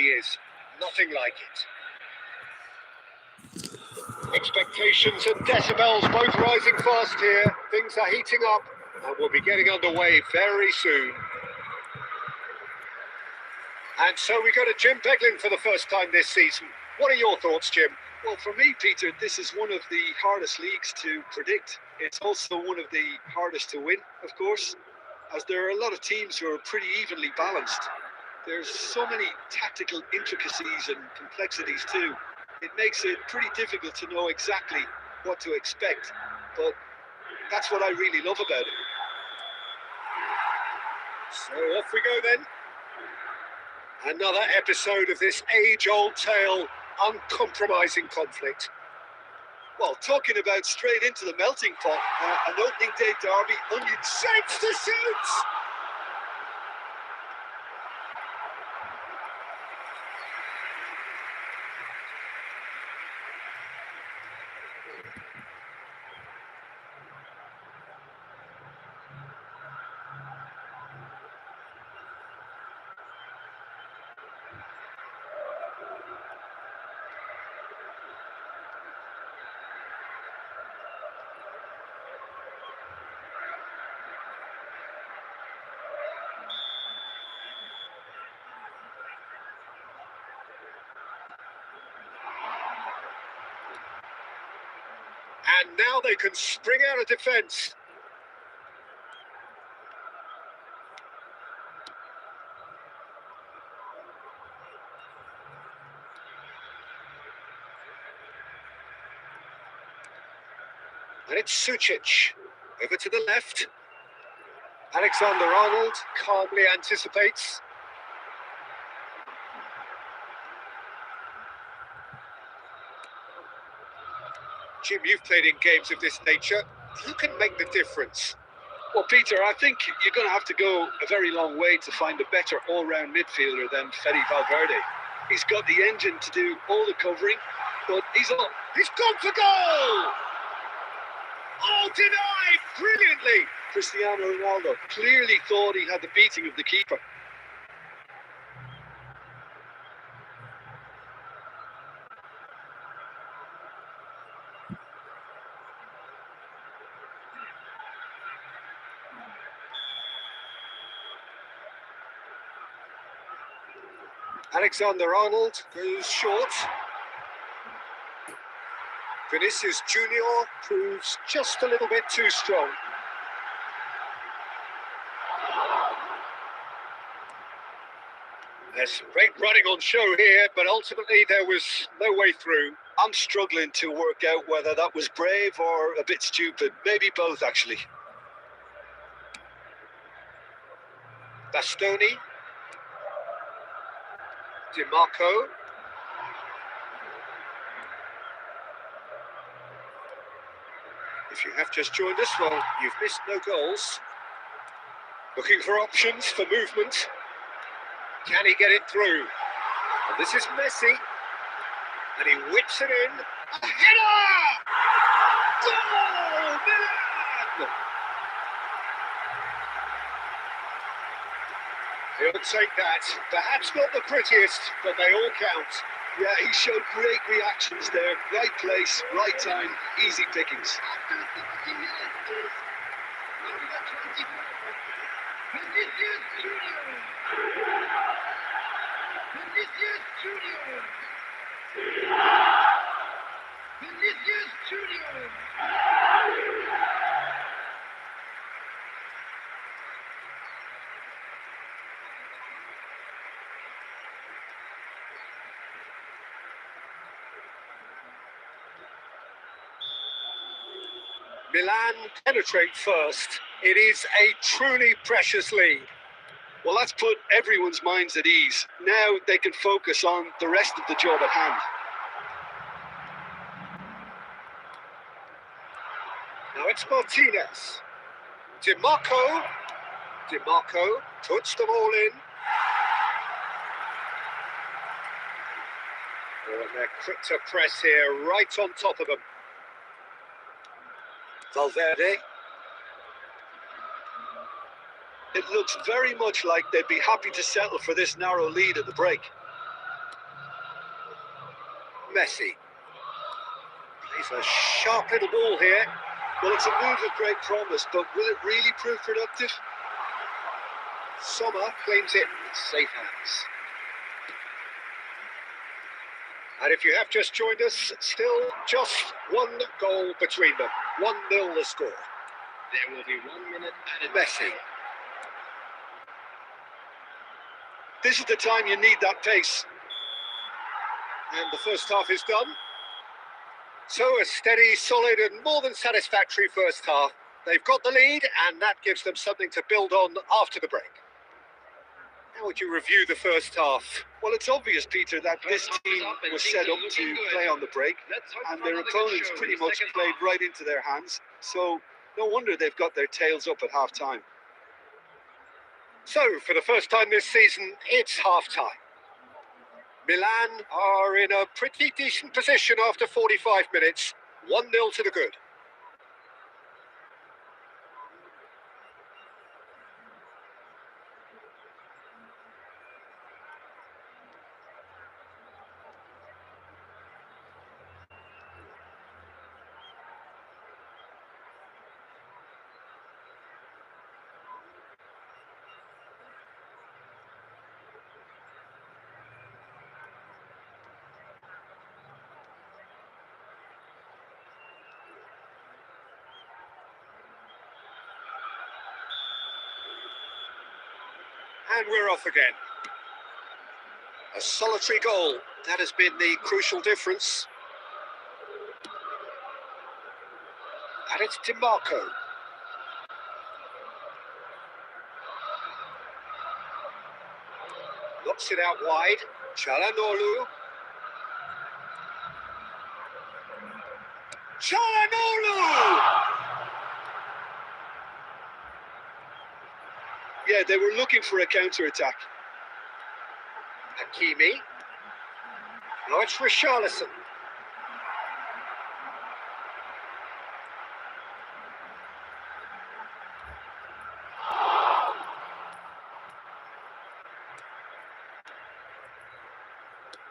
is. Nothing like it. Expectations and decibels both rising fast here. Things are heating up and we'll be getting underway very soon. And so we go to Jim Beglin for the first time this season. What are your thoughts, Jim? Well, for me, Peter, this is one of the hardest leagues to predict. It's also one of the hardest to win, of course, as there are a lot of teams who are pretty evenly balanced. There's so many tactical intricacies and complexities too. It makes it pretty difficult to know exactly what to expect, but that's what I really love about it. So off we go then. Another episode of this age-old tale, uncompromising conflict. Well, talking about straight into the melting pot, an opening day derby, onion shapes to shoot! And now they can spring out of defence. And it's Sucic. Over to the left. Alexander-Arnold calmly anticipates. Jim, you've played in games of this nature. Who can make the difference? Well, Peter, I think you're going to have to go a very long way to find a better all-round midfielder than Fede Valverde. He's got the engine to do all the covering, but he's gone for goal! Oh, denied brilliantly! Cristiano Ronaldo clearly thought he had the beating of the keeper. Alexander-Arnold goes short. Vinicius Junior proves just a little bit too strong. There's great running on show here, but ultimately there was no way through. I'm struggling to work out whether that was brave or a bit stupid. Maybe both, actually. Bastoni. DiMarco. If you have just joined us, well, you've missed no goals. Looking for options for movement. Can he get it through? And this is Messi. And he whips it in. A header! Goal! Milan! He'll take that. Perhaps not the prettiest, but they all count. Yeah, he showed great reactions there. Right place, right time, easy pickings. Milan penetrate first. It is a truly precious lead. Well, that's put everyone's minds at ease. Now they can focus on the rest of the job at hand. Now it's Martinez. DiMarco. DiMarco puts them all in. Oh, and they're quick to press here, right on top of them. Valverde. It looks very much like they'd be happy to settle for this narrow lead at the break. Messi. Plays a sharp little ball here. Well, it's a move of great promise, but will it really prove productive? Sommer claims it in safe hands. And if you have just joined us, still just one goal between them. 1-0 the score. There will be 1 minute added. Messi. This is the time you need that pace. And the first half is done. So a steady, solid and more than satisfactory first half. They've got the lead and that gives them something to build on after the break. How would you review the first half? Well, it's obvious, Peter, that this team was set up to play on the break, and their opponents pretty much played right into their hands. So no wonder they've got their tails up at half-time. So, for the first time this season, it's half-time. Milan are in a pretty decent position after 45 minutes. 1-0 to the good. And we're off again. A solitary goal. That has been the crucial difference. And it's DiMarco. Knocks it out wide. Çalhanoğlu. Çalhanoğlu! Yeah, they were looking for a counter-attack. Hakimi. Now it's Richarlison.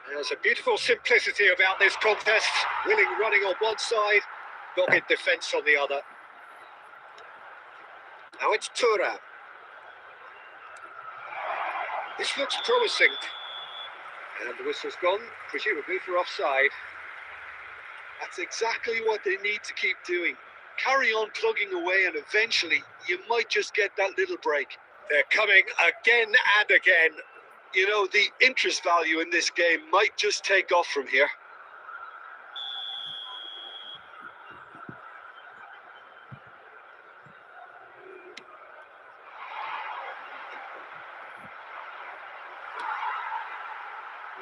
There's a beautiful simplicity about this contest. Willing running on one side, dogged defence on the other. Now it's Thuram. This looks promising. And the whistle's gone, presumably for offside. That's exactly what they need to keep doing. Carry on plugging away and eventually you might just get that little break. They're coming again and again. You know, the interest value in this game might just take off from here.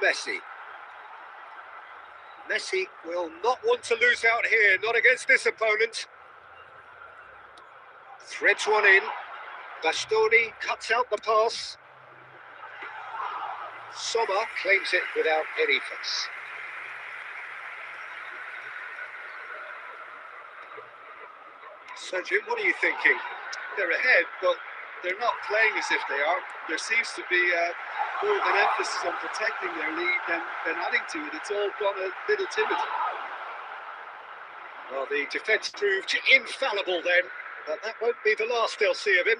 Messi. Messi will not want to lose out here, not against this opponent. Threads one in. Bastoni cuts out the pass. Sommer claims it without any fuss. So Jim, what are you thinking? They're ahead, but they're not playing as if they are. There seems to be more of an emphasis on protecting their lead than adding to it. It's all gone a little timid. Well, the defence proved infallible then, but that won't be the last they'll see of him.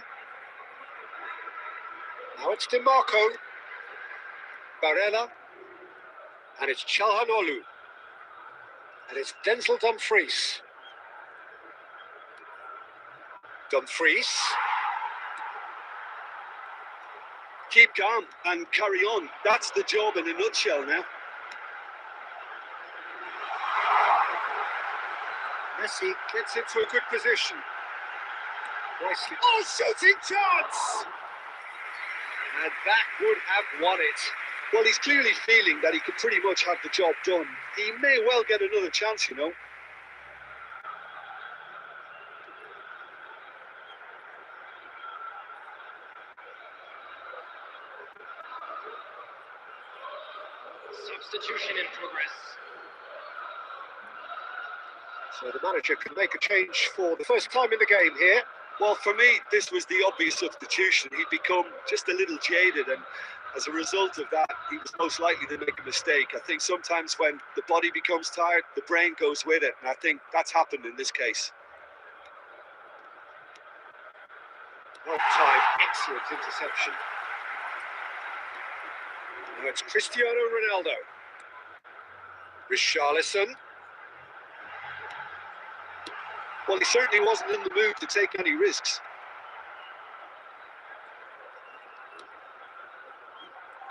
Now it's DiMarco. Barella. And it's Çalhanoğlu. And it's Denzel Dumfries. Dumfries. Keep calm and carry on. That's the job in a nutshell now. Messi gets into a good position. Nicely. Oh, shooting chance! And that would have won it. Well, he's clearly feeling that he could pretty much have the job done. He may well get another chance, you know. Substitution in progress. So the manager can make a change for the first time in the game here. Well, for me, this was the obvious substitution. He'd become just a little jaded, and As a result of that, he was most likely to make a mistake. I think sometimes when the body becomes tired, the brain goes with it, and I think that's happened in this case. Well timed, excellent interception. Now it's Cristiano Ronaldo. Richarlison. Well, he certainly wasn't in the mood to take any risks.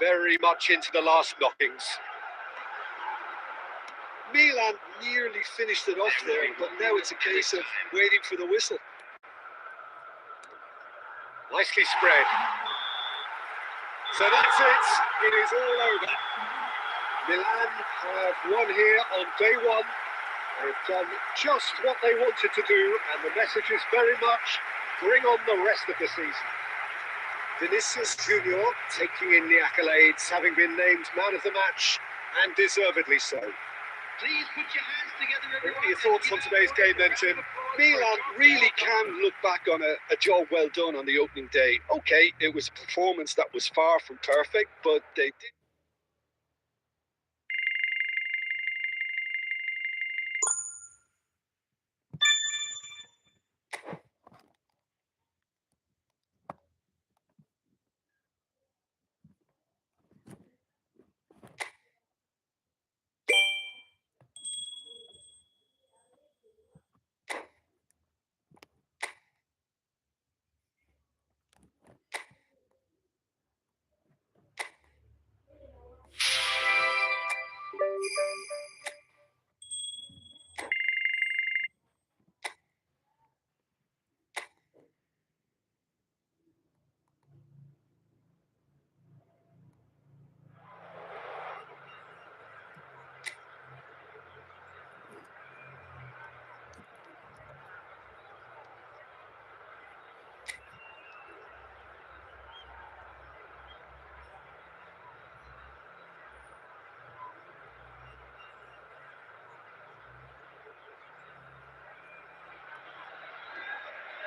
Very much into the last knockings. Milan nearly finished it off there, but now it's a case of waiting for the whistle. Nicely spread. So that's it. It is all over. Milan have won here on day one. They've done just what they wanted to do, and the message is very much, bring on the rest of the season. Vinicius Junior taking in the accolades, having been named man of the match, and deservedly so. Please put your hands together, everyone. What are your thoughts on today's game then, Tim? Milan really can look back on a job well done on the opening day. Okay, it was a performance that was far from perfect, but they did.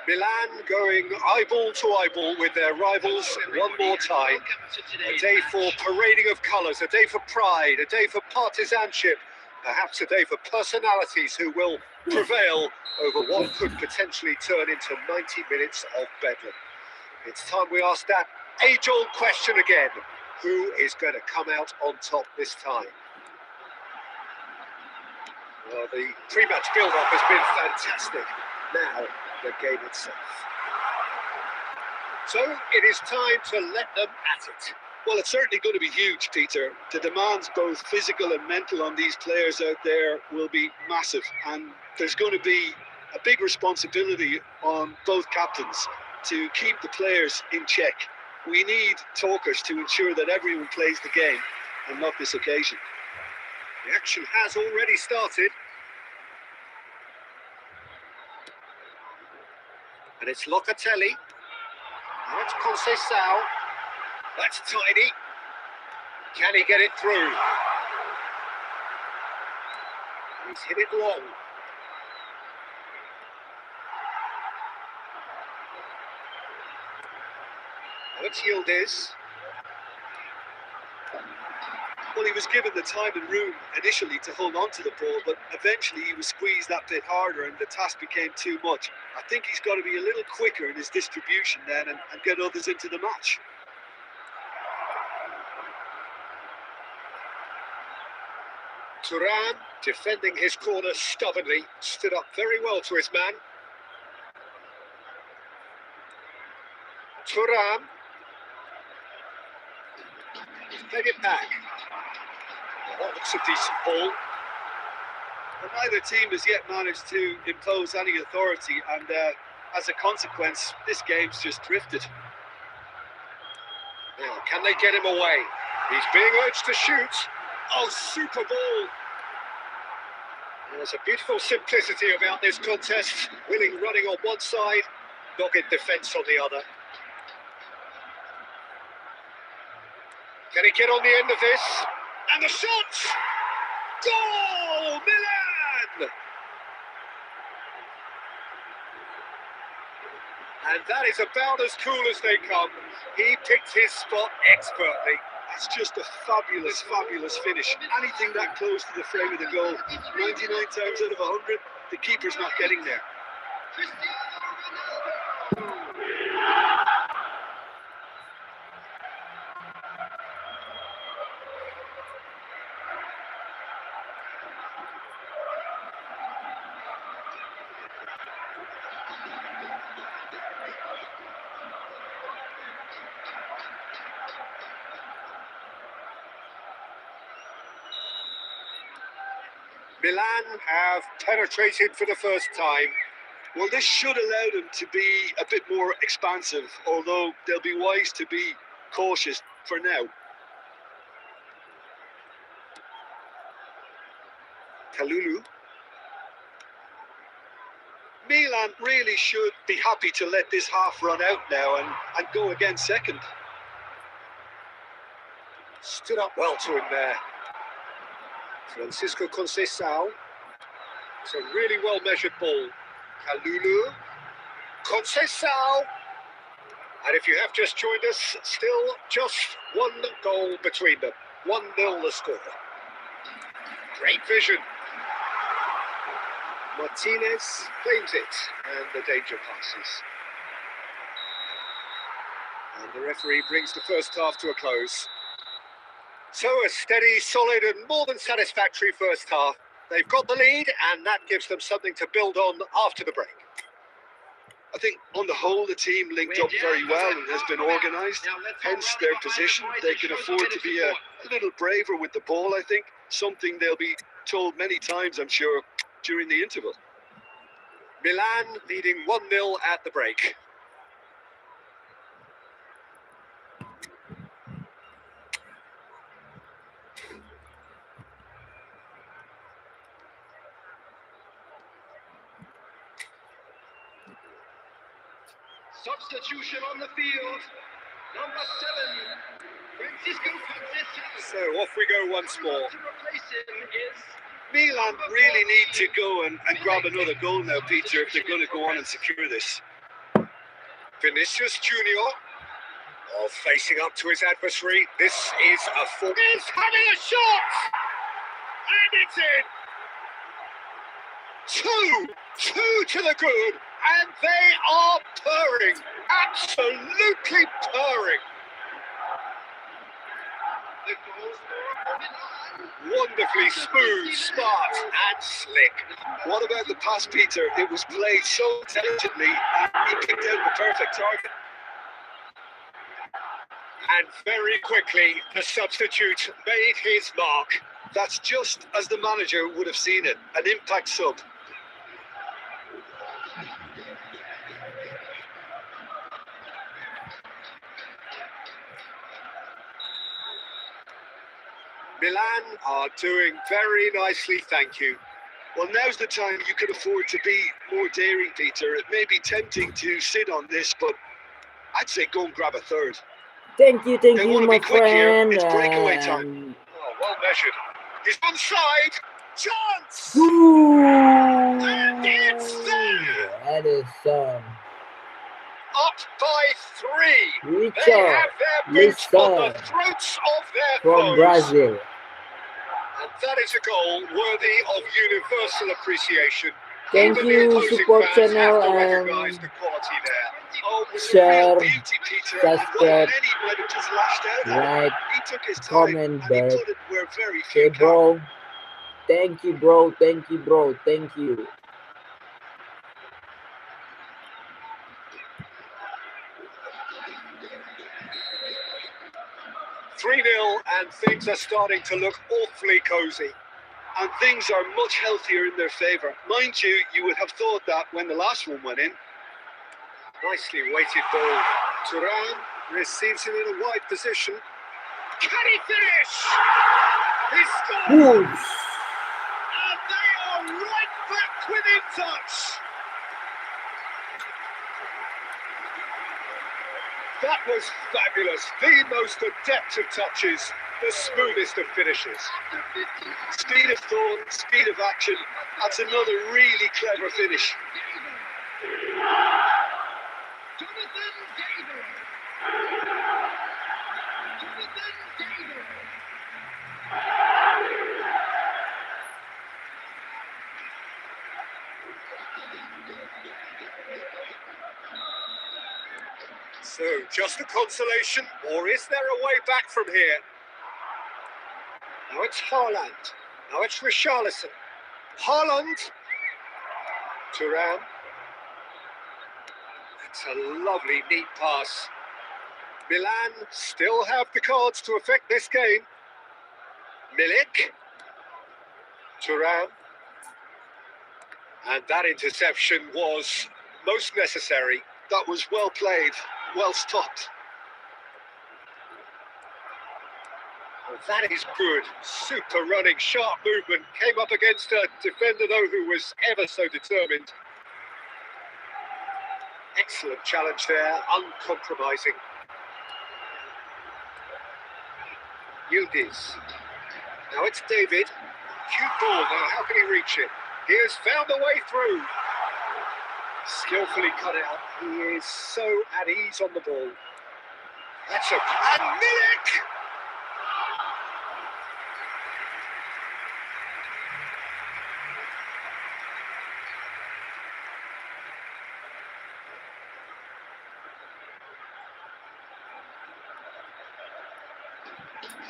Milan going eyeball to eyeball with their rivals one more time. A day for parading of colours, a day for pride, a day for partisanship, perhaps a day for personalities who will prevail over what could potentially turn into 90 minutes of bedlam. It's time we ask that age-old question again. Who is going to come out on top this time? Well, the pre-match build-up has been fantastic. Now, the game itself. So it is time to let them at it. Well, it's certainly going to be huge, Peter. The demands, both physical and mental, on these players out there will be massive, and there's going to be a big responsibility on both captains to keep the players in check. We need talkers to ensure that everyone plays the game, and not this occasion. The action has already started. And it's Locatelli. Now it's Conceição. That's tidy. Can he get it through? He's hit it long. Now it's Yildiz. Well, he was given the time and room initially to hold on to the ball, but eventually he was squeezed that bit harder and the task became too much. I think he's got to be a little quicker in his distribution then and get others into the match. Thuram, defending his corner stubbornly, stood up very well to his man. Thuram. Played it back. That looks a decent ball. But neither team has yet managed to impose any authority, and as a consequence, this game's just drifted. Now, can they get him away? He's being urged to shoot. Oh, super ball. There's a beautiful simplicity about this contest. Willing running on one side, dogged defence on the other. Can he get on the end of this? And the shot! Goal! Milan! And that is about as cool as they come. He picked his spot expertly. That's just a fabulous, fabulous finish. Anything that close to the frame of the goal, 99 times out of 100, the keeper's not getting there. Milan have penetrated for the first time. Well, this should allow them to be a bit more expansive, although they'll be wise to be cautious for now. Kalulu. Milan really should be happy to let this half run out now and go again second. Stood up well to him there. Francisco Conceição. It's a really well-measured ball. Kalulu. Conceição. And if you have just joined us, still just one goal between them. 1-0 the score. Great vision. Martinez claims it, and the danger passes. And the referee brings the first half to a close. So a steady, solid and more than satisfactory first half. They've got the lead and that gives them something to build on after the break. I think on the whole the team linked up very well and has been organised, hence their position. They can afford to be a little braver with the ball, I think. Something they'll be told many times, I'm sure, during the interval. Milan leading 1-0 at the break. Substitution on the field. Number 7, Francisco Conceição. So off we go once more. To replace him is Milan really need to go and grab another goal now, Peter, if they're going to go on and secure this. Vinicius Junior. Oh, facing up to his adversary. This is a full. He's having a shot! And it's in! Two to the good, and they are purring. Absolutely purring. the goal scorer for Milan. Wonderfully smooth, smart, and slick. What about the pass, Peter? It was played so intelligently and he picked out the perfect target. And very quickly, the substitute made his mark. That's just as the manager would have seen it, an impact sub. Milan are doing very nicely, thank you. Well, now's the time you could afford to be more daring, Peter. It may be tempting to sit on this, but I'd say go and grab a third. Thank you, They want to my be quick here. friend. It's breakaway time. Oh, well measured. He's onside. Chance! Ooh, And it's there! that is Up by 3. They Richard have their boots on the Lisson throats of their from foes. Brazil. And that is a goal worthy of universal appreciation. Thank Even the you, opposing support fans channel, have to and recognise the quality there. Oh, it was a share, real beauty, Peter. And subscribe, while many might have just lashed out at him, like, he took his time comment, and he but put it where very few hey, can. bro. Thank you, bro. Thank you, bro. Thank you. 3-0 and things are starting to look awfully cosy. And things are much healthier in their favour. Mind you, you would have thought that when the last one went in. Nicely weighted ball. Turan receives it in a wide position. Can he finish? He scores! Ooh. And they are right back within touch. That was fabulous. The most adept of touches, the smoothest of finishes. Speed of thought, speed of action. That's another really clever finish. So, just a consolation, or is there a way back from here? Now it's Haaland. Now it's Richarlison. Haaland. Thuram. It's a lovely, neat pass. Milan still have the cards to affect this game. Milik. Thuram. And that interception was most necessary. That was well played, well stopped. Well, that is good. Super running, sharp movement. Came up against a defender, though, who was ever so determined. Excellent challenge there, uncompromising. Yildiz. Now it's David. Cute ball. Now, how can he reach it? He has found a way through. Skillfully cut out. He is so at ease on the ball. That's a... And Milik!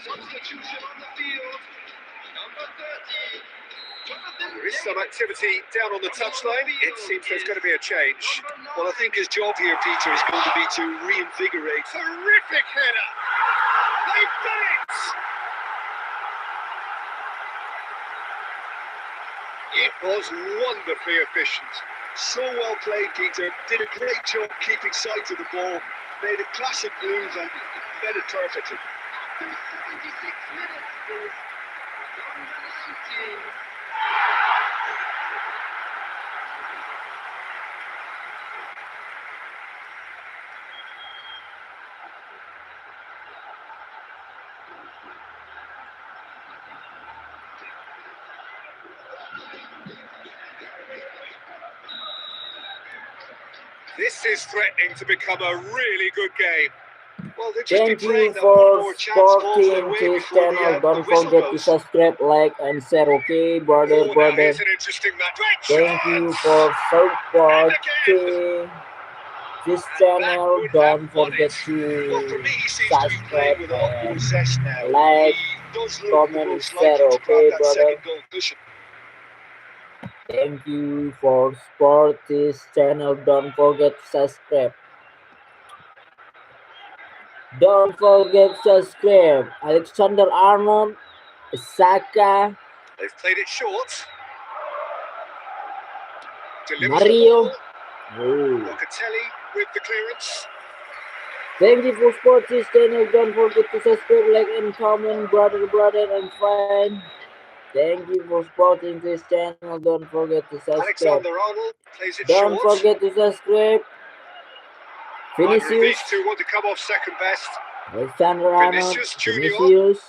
Substitution on the field. Number 30. There is some activity down on the touchline. It seems there's going to be a change. Well, I think his job here, Peter, is going to be to reinvigorate. Terrific header! They've done it! It was wonderfully efficient. So well played, Peter. Did a great job keeping sight of the ball. Made a classic move and fed it perfectly. 76 minutes, please. Number 19. This is threatening to become a really good game. Well, they're just Thank be praying you that one for more chance falls their supporting way this before channel. the Don't whistle forget to goes. subscribe, like, and share. Okay, brother, Oh, now brother. here's an interesting match. Thank you for supporting this channel. Don't forget Well, for to me, he seems to be playing subscribe with a lot more and zest now. like, He does look comment, and most share. likely to grab Okay, that brother. second goal cushion. Thank you for support this channel. Don't forget to subscribe. Don't forget to subscribe. Alexander Arnold, Saka, They've played it short. Delivers Mario. the ball. Oh. Locatelli with the clearance. Thank you for supporting this channel. Don't forget to subscribe, like, and comment, brother, and friend. Thank you for supporting this channel. Don't forget to subscribe. Alexander Arnold plays it Don't short. forget to subscribe. Vinicius. These two want to come off second best. Alexander Arnold. Vinicius Junior. Vinicius.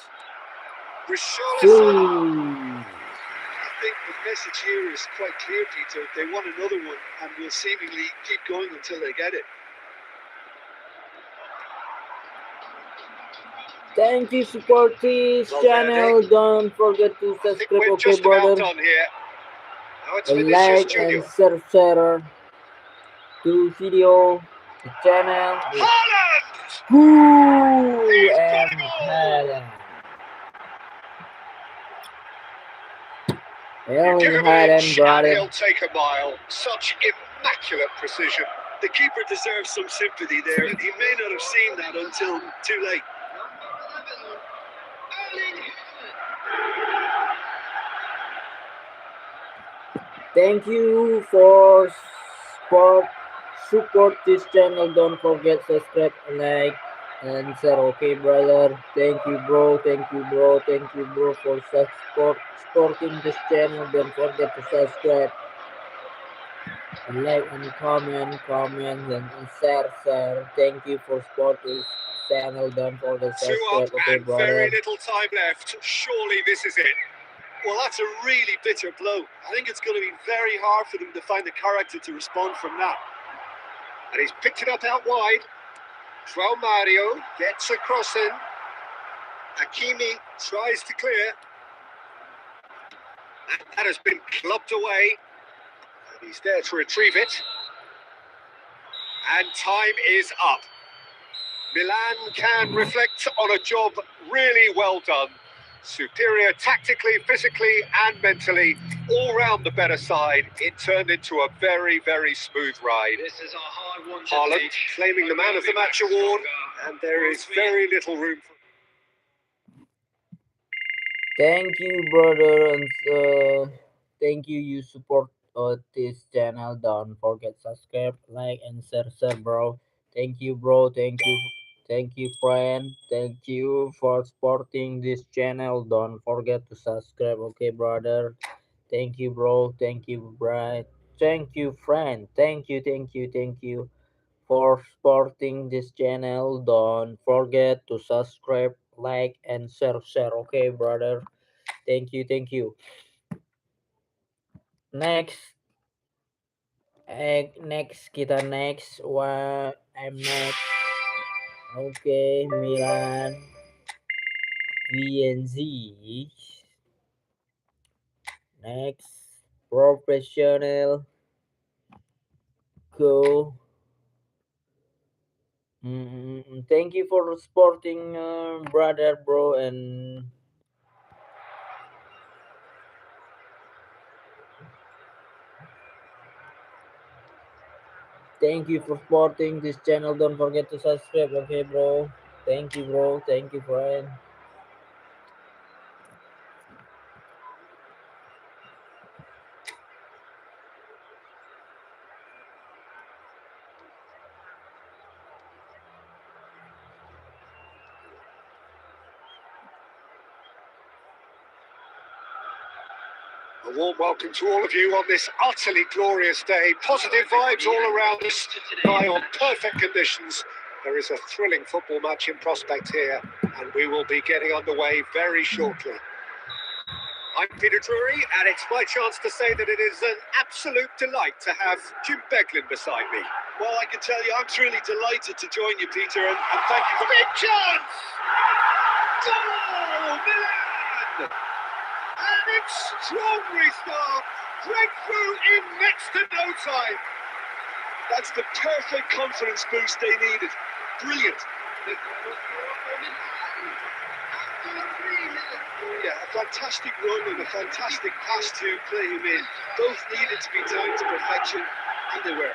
Richarlison. I think the message here is quite clear, Peter. They want another one and will seemingly keep going until they get it. Thank you, support this channel. Don't forget to I think subscribe, we're okay, just about brother. done here. Now it's Vinicius Like Junior. and share to video the channel. Haaland! Ooh, He's got and a goal! Haaland. You Erling give him an Haaland, inch and brother. he'll take a mile. Such immaculate precision. The keeper deserves some sympathy there, and he may not have seen that until too late. Number 11. Erling Haaland. Thank you for support this channel. Don't forget to subscribe, like, and share. Okay, brother. Thank you, bro. Thank you, bro. Thank you, bro, for supporting this channel. Don't forget to subscribe, and like, and comment, and share. Thank you for supporting this channel. Don't forget to 2 up subscribe. Okay, and very brother. little time left. Surely this is it. Well, that's a really bitter blow. I think it's going to be very hard for them to find the character to respond from that. And he's picked it up out wide. João Mario gets a cross in. Hakimi tries to clear. And that has been clubbed away. And he's there to retrieve it. And time is up. Milan can reflect on a job really well done. Superior tactically, physically and mentally, all round the better side. It turned into a very, very smooth ride. This is a hard one to Haaland take. claiming the Man of the Match award, and there is very little room for... Thank you, brother, and thank you. You support this channel. Don't forget subscribe, like, and share, bro. Thank you, bro. Thank you, friend. Thank you for supporting this channel. Don't forget to subscribe, okay, brother. Thank you, bro. Thank you, Brian. Thank you, friend. Thank you for supporting this channel. Don't forget to subscribe, like, and share, okay, brother. Thank you. Next, next. What I'm next. Okay, Milan, VNZ. Next, professional. Go. Thank you for supporting, brother, bro, and thank you for supporting this channel. Don't forget to subscribe, okay, bro. Thank you, bro. Thank you, friend. A warm welcome to all of you on this utterly glorious day. Positive vibes all around us, lie on perfect conditions. There is a thrilling football match in prospect here, and we will be getting underway very shortly. I'm Peter Drury, and it's my chance to say that it is an absolute delight to have Jim Beglin beside me. Well, I can tell you, I'm truly delighted to join you, Peter, and thank you for... Big chance! Goal! Milan! An extraordinary start, breakthrough in next to no time. That's the perfect confidence boost they needed. Brilliant. Yeah, a fantastic run and a fantastic pass to play him in. Both needed to be timed to perfection, and they were.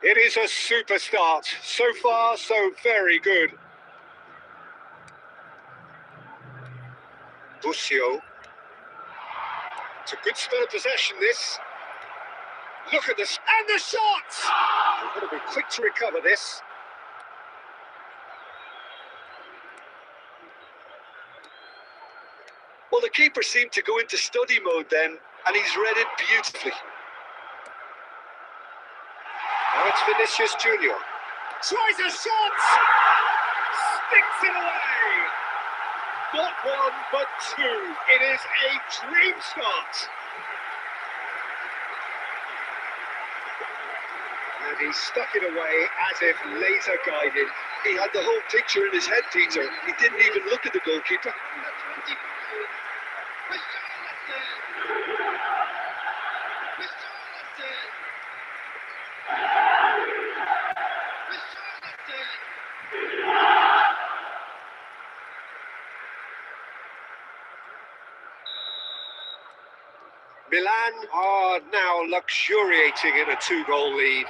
It is a super start. So far, so very good. Busio. It's a good spell of possession, this. Look at this. And the shot! I've got to be quick to recover this. Well, the keeper seemed to go into study mode then, and he's read it beautifully. Now it's Vinicius Junior. Tries a shot! Sticks it away! Not one, but two. It is a dream start. And he stuck it away as if laser guided. He had the whole picture in his head, Peter. He didn't even look at the goalkeeper. Milan are now luxuriating in a 2-goal lead.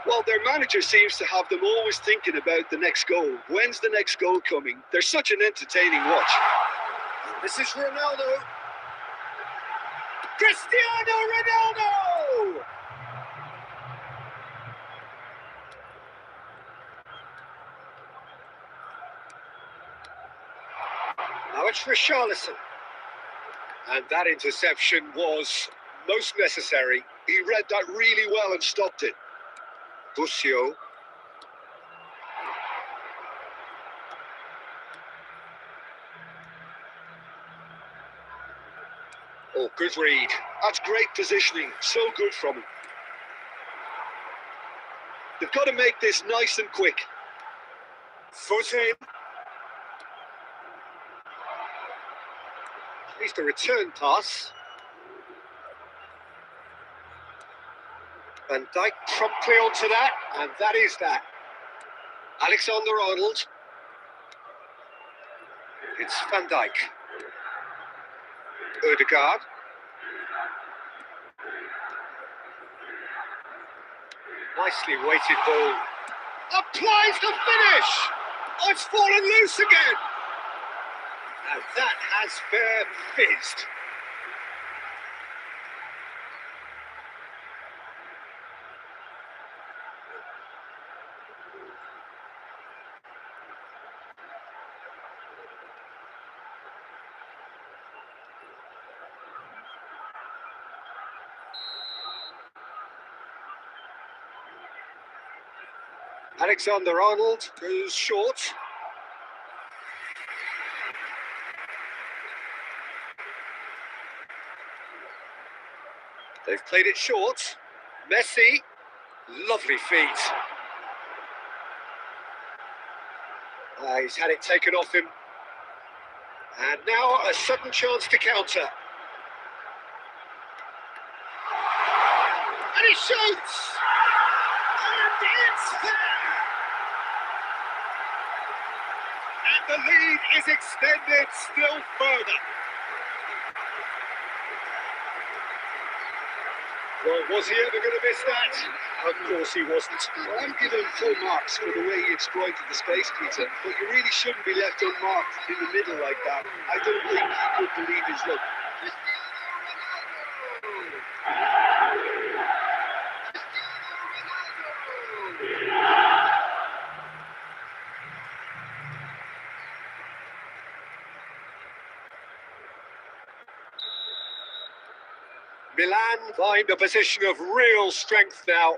Well, their manager seems to have them always thinking about the next goal. When's the next goal coming? They're such an entertaining watch. This is Ronaldo. Cristiano Ronaldo! Now it's Richarlison. And that interception was most necessary. He read that really well and stopped it. Busio. Oh, good read. That's great positioning. So good from him. They've got to make this nice and quick. Foot in. Here's the return pass. Van Dijk promptly onto that, and that is that. Alexander-Arnold. It's Van Dijk. Ødegaard. Nicely weighted ball. Applies the finish! Oh, it's fallen loose again! And that has fair fizzed. Alexander-Arnold goes short. They've played it short. Messi, lovely feet. He's had it taken off him. And now a sudden chance to counter. And he shoots! And it's there! And the lead is extended still further. Well, was he ever going to miss that? Of course he wasn't. Well, I'm giving him full marks for the way he exploited the space, Peter. But you really shouldn't be left unmarked in the middle like that. I don't think he could believe his luck. Milan find a position of real strength now.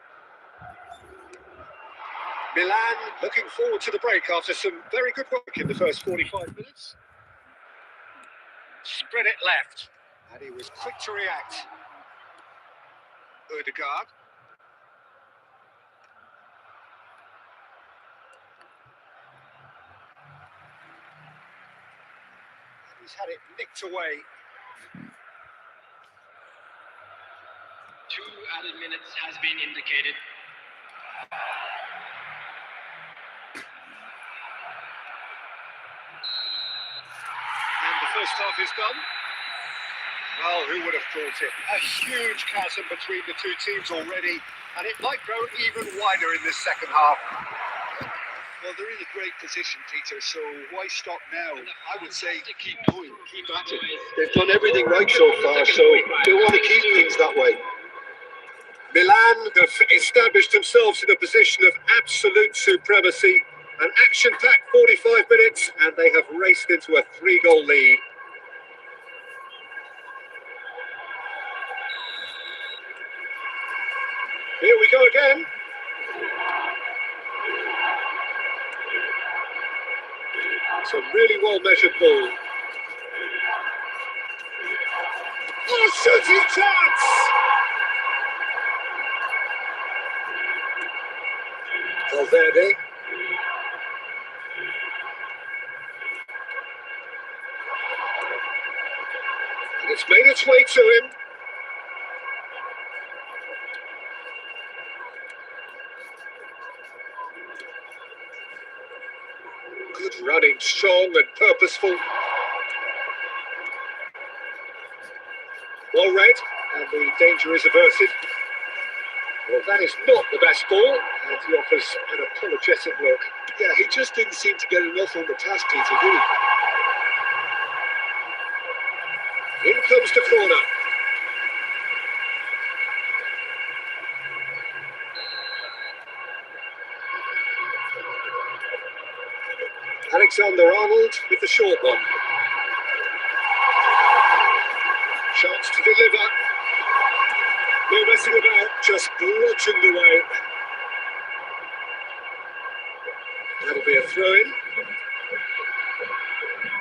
Milan looking forward to the break after some very good work in the first 45 minutes. Spread it left. And he was quick to react. Ødegaard. He's had it nicked away. 2 added minutes has been indicated. And the first half is done. Well, who would have thought it? A huge chasm between the two teams already, and it might grow even wider in this second half. Well, they're in a great position, Peter, so why stop now? I would say keep going, keep at it. They've done everything right so far, so they want to keep things that way. Milan have established themselves in a position of absolute supremacy. An action-packed 45 minutes, and they have raced into a 3-goal lead. Here we go again. It's a really well-measured ball. Oh, shooting chance! Valverde. And it's made its way to him. Good running, strong and purposeful. Well read, and the danger is averted. Well, that is not the best ball, and he offers an apologetic look. Yeah, he just didn't seem to get enough on the pass, Peter, did he? In comes the corner. Alexander-Arnold with the short one. Chance to deliver. No messing about, just bludgeoned away. That'll be a throw-in.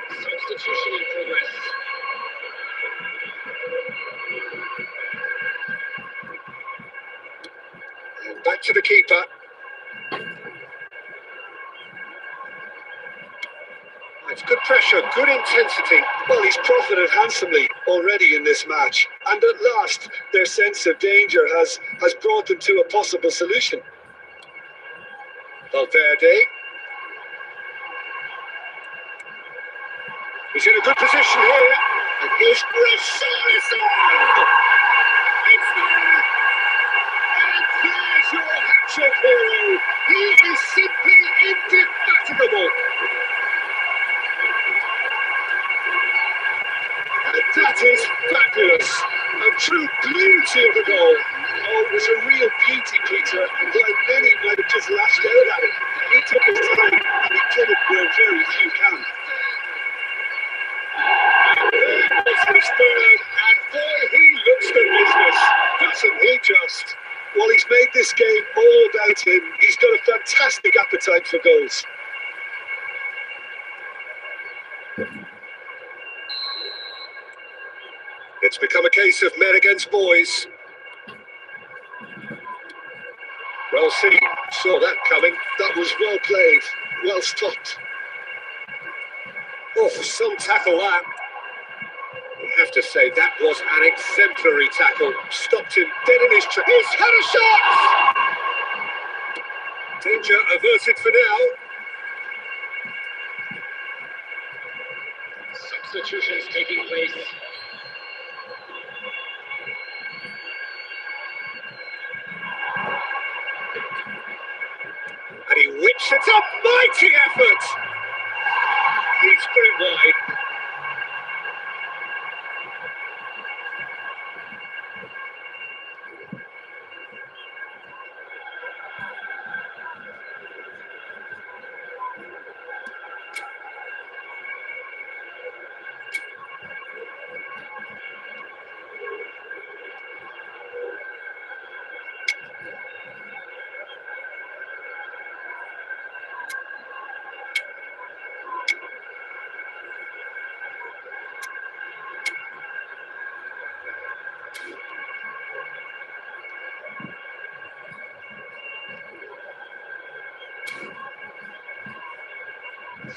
Substitution in progress. And back to the keeper. It's good pressure, good intensity. Well, he's profited handsomely already in this match, and at last their sense of danger has brought them to a possible solution. Valverde. He's in a good position here. And here's Richarlison. It's there. And there's your hat-trick hero. He is simply indefatigable. And that is fabulous. A true beauty of a goal. Oh, it was a real beauty, Peter, and like many might have just lashed out at it. He took his time, and he did it where very few can. It's his third, and boy, he looks the business, doesn't he just? Well, he's made this game all about him. He's got a fantastic appetite for goals. It's become a case of men against boys. Well seen, saw that coming. That was well played, well stopped. Oh, some tackle that. You have to say that was an exemplary tackle. Stopped him dead in his tracks. He's had a shot! Danger averted for now. Substitutions taking place. And he whips it up. Mighty effort! He's put it wide.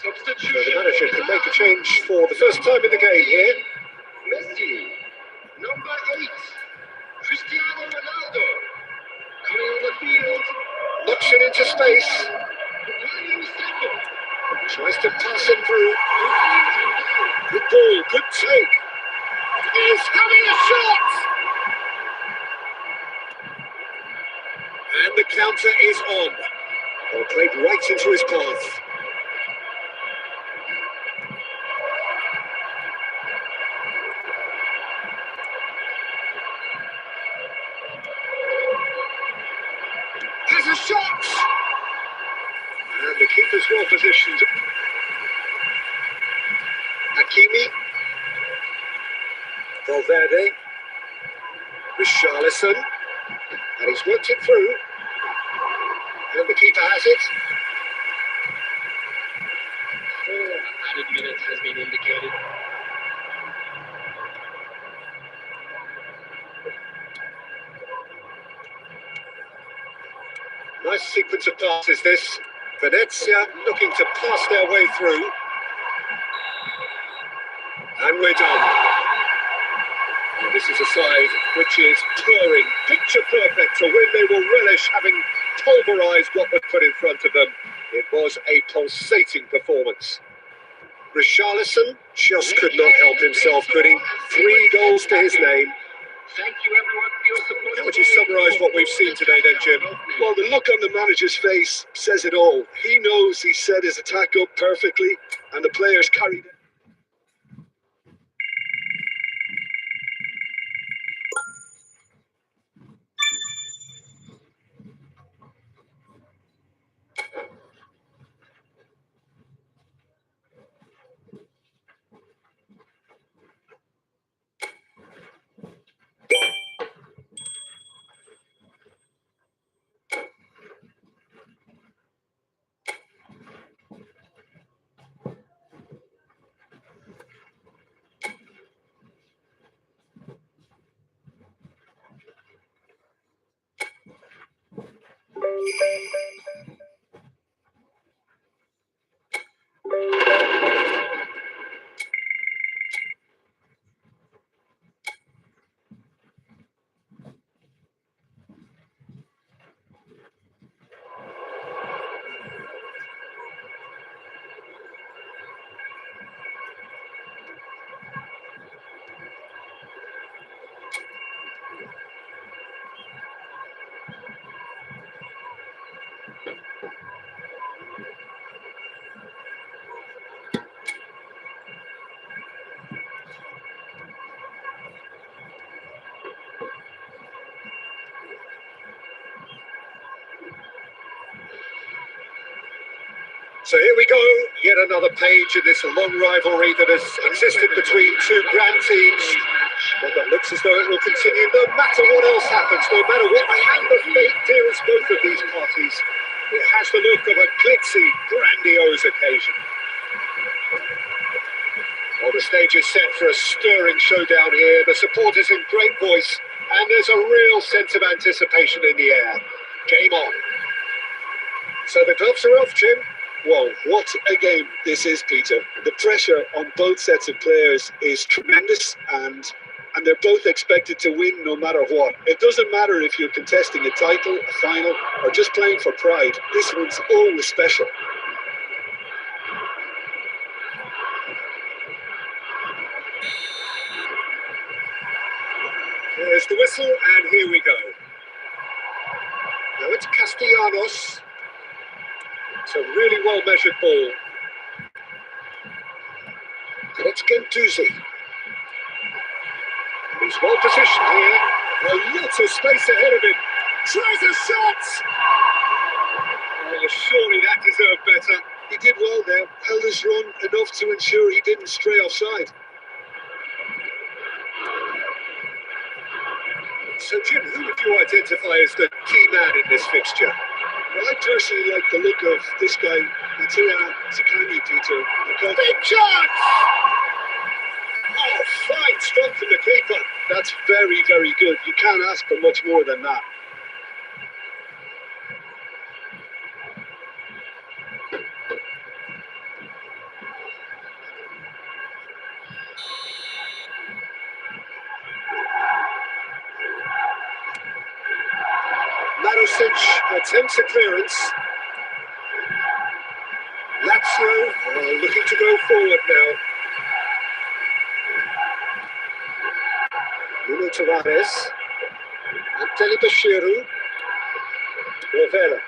Substitution. The manager can make a change for the first time in the game here. Messi, number 8, Cristiano Ronaldo, coming on the field. Knocks it into space. Tries to pass him through. Good ball, good take. He's having a shot! And the counter is on. Ball played right into his path. Has a shot! And the keeper's well positioned. Hakimi. Valverde. Richarlison. And he's worked it through. And the keeper has it. 4 added minutes has been indicated. Nice sequence of passes this. Venezia looking to pass their way through. And we're done. And this is a side which is purring, picture perfect to win. They will relish having pulverised what was put in front of them. It was a pulsating performance. Richarlison just could not help himself, could he? 3 goals to his name. Thank you everyone for your support. How would you summarise what we've seen today then, Jim? Well, the look on the manager's face says it all. He knows he set his attack up perfectly, and the players carried it. So here we go, yet another page in this long rivalry that has existed between two grand teams. One that looks as though it will continue no matter what else happens, no matter what the hand of fate deals both of these parties. It has the look of a glitzy, grandiose occasion. Well, the stage is set for a stirring showdown here. The supporters in great voice, and there's a real sense of anticipation in the air. Game on. So the gloves are off, Jim. Well, what a game this is, Peter. The pressure on both sets of players is tremendous, and they're both expected to win no matter what. It doesn't matter if you're contesting a title, a final, or just playing for pride. This one's always special. There's the whistle, and here we go. Now it's Castellanos. It's a really well-measured ball. And it's Gendouzi. He's well-positioned here. Lots of space ahead of him. Tries a shot! Oh, surely that deserved better. He did well there. Held his run enough to ensure he didn't stray offside. So, Jim, who would you identify as the key man in this fixture? Well, I personally like the look of this guy, Mattia Zaccagni, Peter. Big chance! Oh, fine strike from the keeper. That's very, very good. You can't ask for much more than that. Attempts a clearance. Lazio looking to go forward now. Nuno Tavares. Anthony Bashiru. Rovella.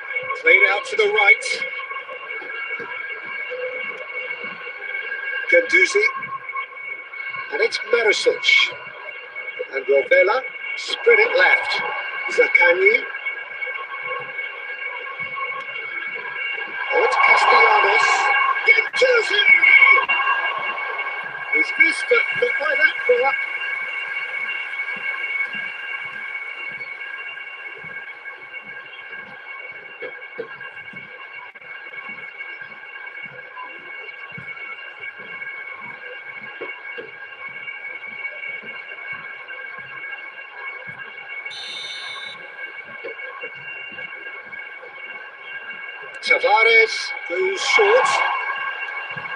Played out to the right. Gendouzi. And it's Maricic. And Rovella. Spread it left. Zaccagni. Oh, it's Castellanos. Gendouzi! He's missed, but not by that far. Tavares goes short,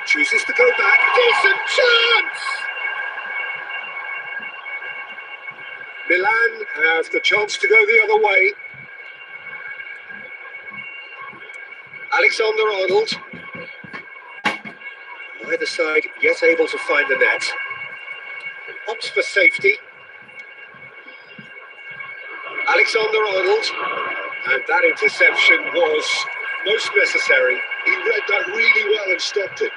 chooses to go back, decent chance! Milan have the chance to go the other way. Alexander-Arnold, either side yet able to find the net. Opts for safety. Alexander-Arnold, and that interception was most necessary. He read that really well and stopped it.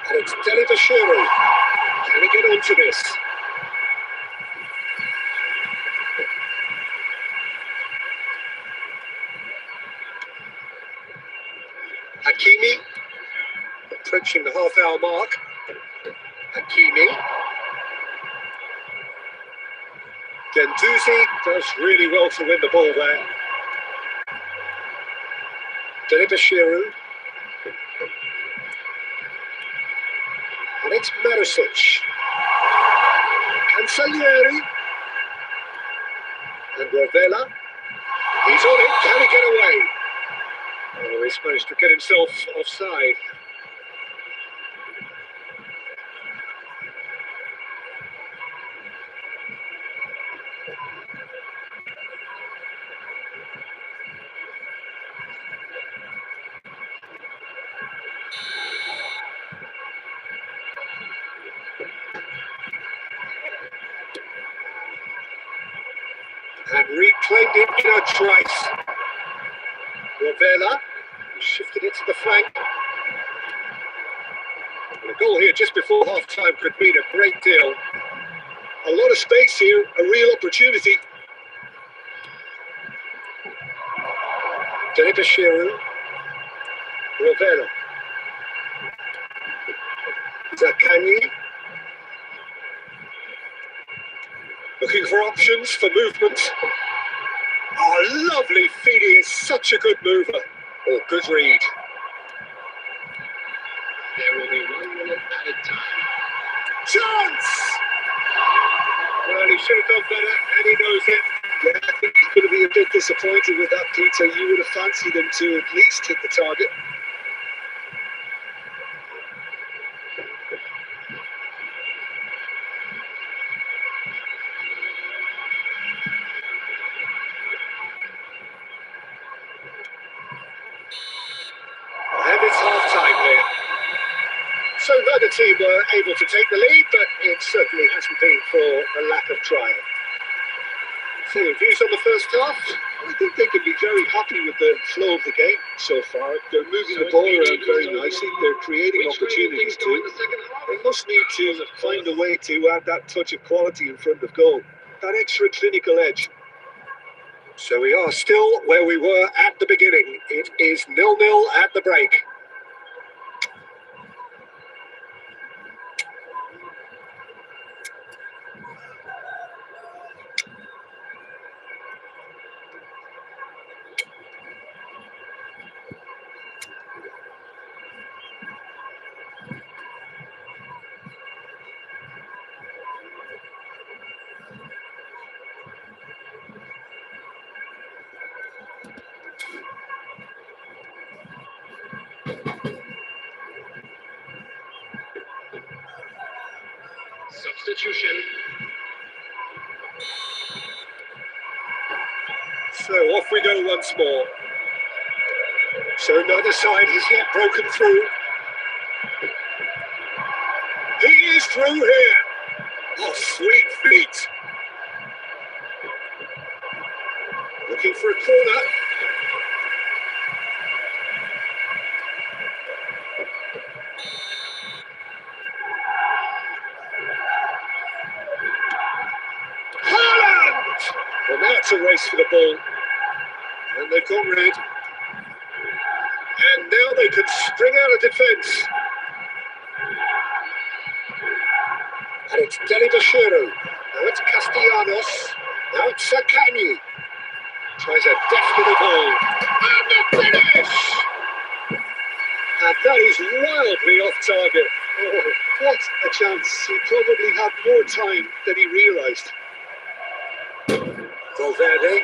And it's Bashiru. Can he get onto this? Hakimi, approaching the half-hour mark. Hakimi. Gendouzi does really well to win the ball there. Bashiru. And it's Maricic. Cancellieri. And Rovella. He's on it. Can he get away? Oh, he's managed to get himself offside. And reclaimed it in a trice. Rovella shifted it to the flank. And a goal here just before half-time could mean a great deal. A lot of space here, a real opportunity. Bashiru. Rovero. Zaccagni. Looking for options for movement. Oh, lovely feed. He is such a good mover. Oh, good read. There will be 1 minute added time. Chance! Well, he should have done better, and he knows it. Yeah, I think he's going to be a bit disappointed with that, Peter. You would have fancied him to at least hit the target. And it's half-time here. So neither team were able to take the lead, but it certainly hasn't been for a lack of trying. So, views on the first half? I think they can be very happy with the flow of the game so far. They're moving the ball around very nicely. They're creating opportunities too. They must need to find a way to add that touch of quality in front of goal. That extra clinical edge. So we are still where we were at the beginning. It is 0-0 at the break. Substitution. So off we go once more. So neither side has yet broken through. He is through here. Oh, sweet feet. Looking for a corner. Haaland! Well, now it's a race for the ball. And they've got red. And now they can spring out of defence. And it's Delibashiro. Now it's Castellanos. Now it's Zaccagni. Tries a deft little ball. And the finish! And that is wildly off target. Oh, what a chance. He probably had more time than he realised. Valverde.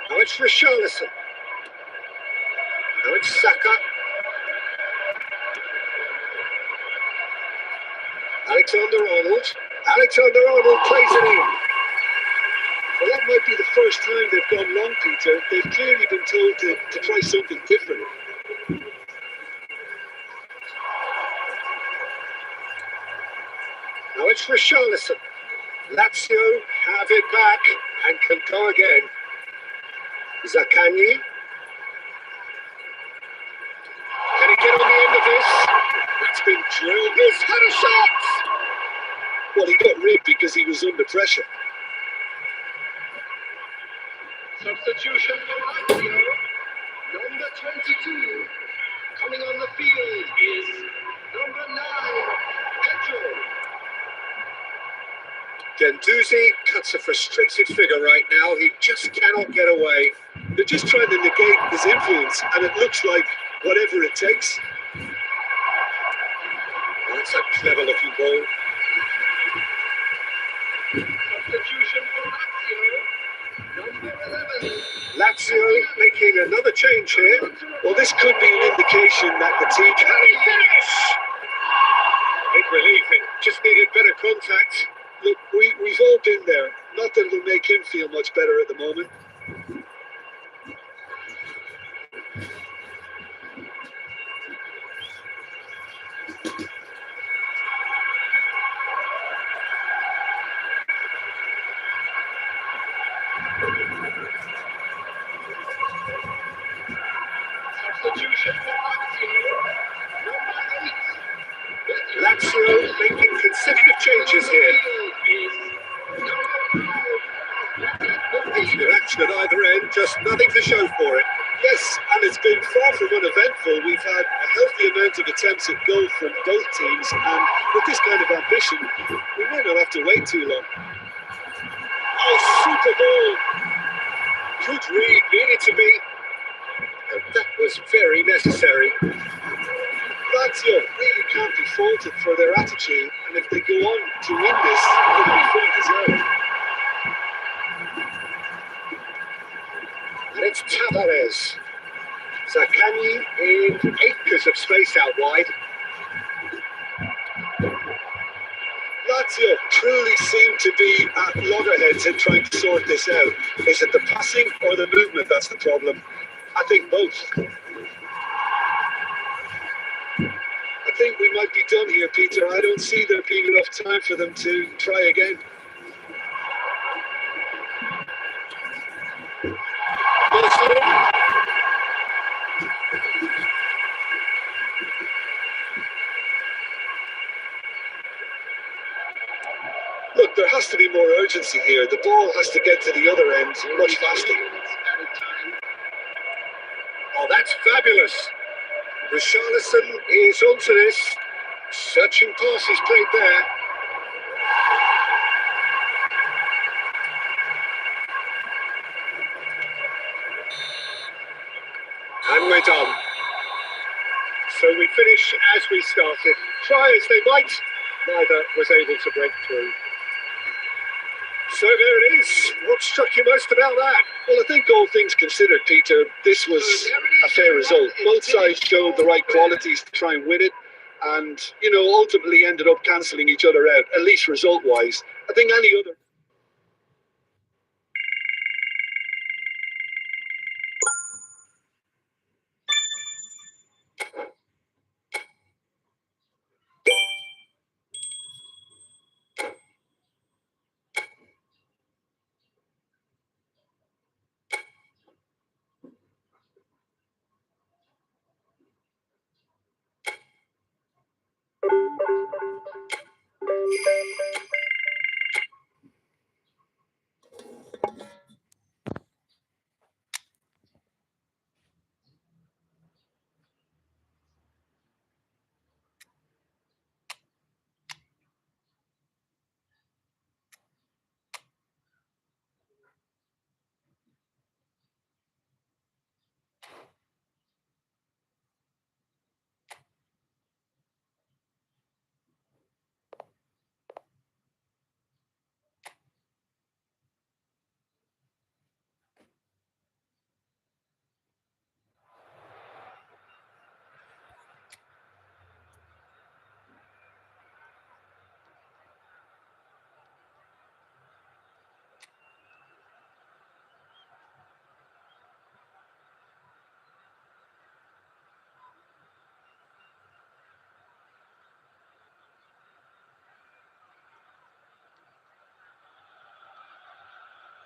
Now it's Richarlison. Now it's Saka. Alexander-Arnold. Alexander-Arnold plays it in. Well, that might be the first time they've gone long, Peter. They've clearly been told to try something different. Now it's Richarlison. Lazio have it back and can go again. Zaccagni. Can he get on the end of this? That's been drilled. He's had a shot! Well, he got rigged because he was under pressure. Substitution for Lazio. Number 22. Coming on the field is number 9, Pedro. Gendouzi cuts a frustrated figure right now. He just cannot get away. They're just trying to negate his influence, and it looks like whatever it takes. That's a clever looking ball. Substitution for Lazio. Number 11. Lazio making another change here. Well, this could be an indication that the team... Can he finish? Big relief. It just needed better contact. Look, we've all been there. Not that it'll make him feel much better at the moment. Substitution for Lazio. Number 8. Lazio making consecutive changes here. Plenty of action at either end, just nothing to show for it. Yes, and it's been far from uneventful. We've had a healthy amount of attempts at goal from both teams, and with this kind of ambition, we might not have to wait too long. Oh, super ball! Good read, needed to be. And that was very necessary. Lazio really can't be faulted for their attitude, and if they go on to win this, it'll be fully deserved. And it's Tavares. Zaccagni in acres of space out wide. Lazio truly seem to be at loggerheads in trying to sort this out. Is it the passing or the movement that's the problem? I think both. I think we might be done here, Peter. I don't see there being enough time for them to try again. Look, there has to be more urgency here. The ball has to get to the other end much faster. Oh, that's fabulous. Richarlison is onto this. Searching passes played there. And we're done. So we finish as we started. Try as they might, neither was able to break through. So there it is. What struck you most about that? Well, I think all things considered, Peter, this was a fair result. Both sides showed the right qualities to try and win it, and, ultimately ended up cancelling each other out, at least result-wise. I think any other...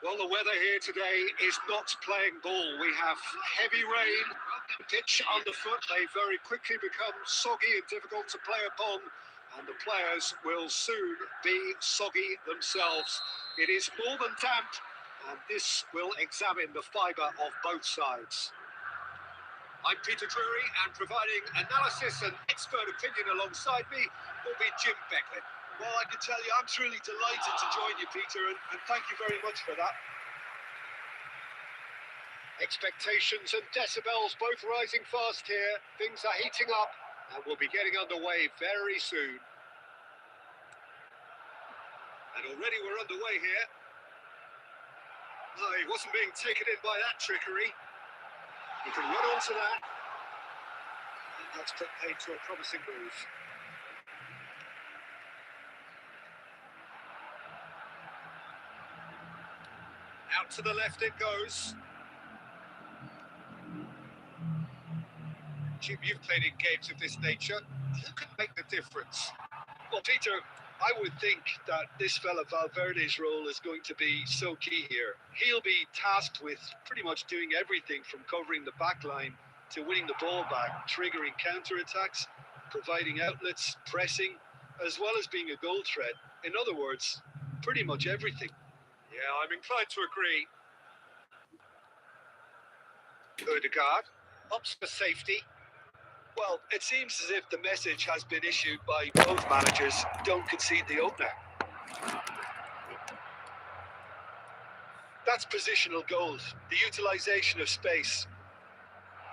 Well, the weather here today is not playing ball. We have heavy rain, pitch underfoot. They very quickly become soggy and difficult to play upon, and the players will soon be soggy themselves. It is more than damp, and this will examine the fibre of both sides. I'm Peter Drury, and providing analysis and expert opinion alongside me will be Jim Becklin. Well, I can tell you, I'm truly delighted to join you, Peter, and thank you very much for that. Expectations and decibels both rising fast here. Things are heating up, and we'll be getting underway very soon. And already we're underway here. Oh, he wasn't being taken in by that trickery. He can run onto that. And that's put paid to a promising move. Out to the left it goes. Jim, you've played in games of this nature. Who can make the difference? Well, Peter, I would think that this fella Valverde's role is going to be so key here. He'll be tasked with pretty much doing everything from covering the back line to winning the ball back, triggering counter-attacks, providing outlets, pressing, as well as being a goal threat. In other words, pretty much everything. Yeah, I'm inclined to agree. Odegaard opts for safety. Well, it seems as if the message has been issued by both managers: don't concede the opener. That's positional goals, the utilisation of space.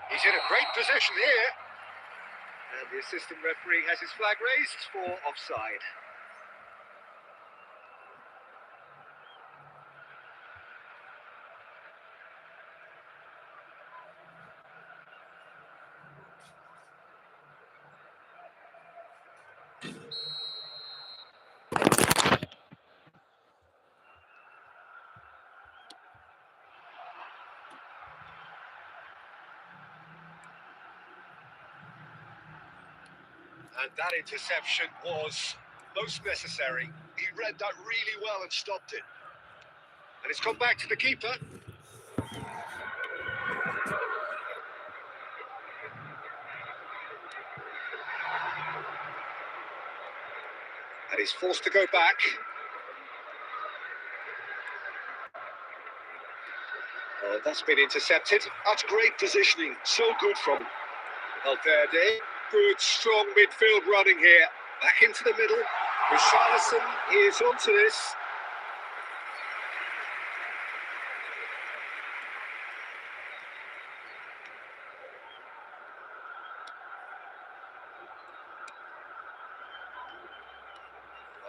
He's in a great position here. And the assistant referee has his flag raised for offside. And that interception was most necessary. He read that really well and stopped it. And it's come back to the keeper. And he's forced to go back. Oh, that's been intercepted. That's great positioning. So good from him. Valverde, good strong midfield running here. Back into the middle. Richarlison is onto this.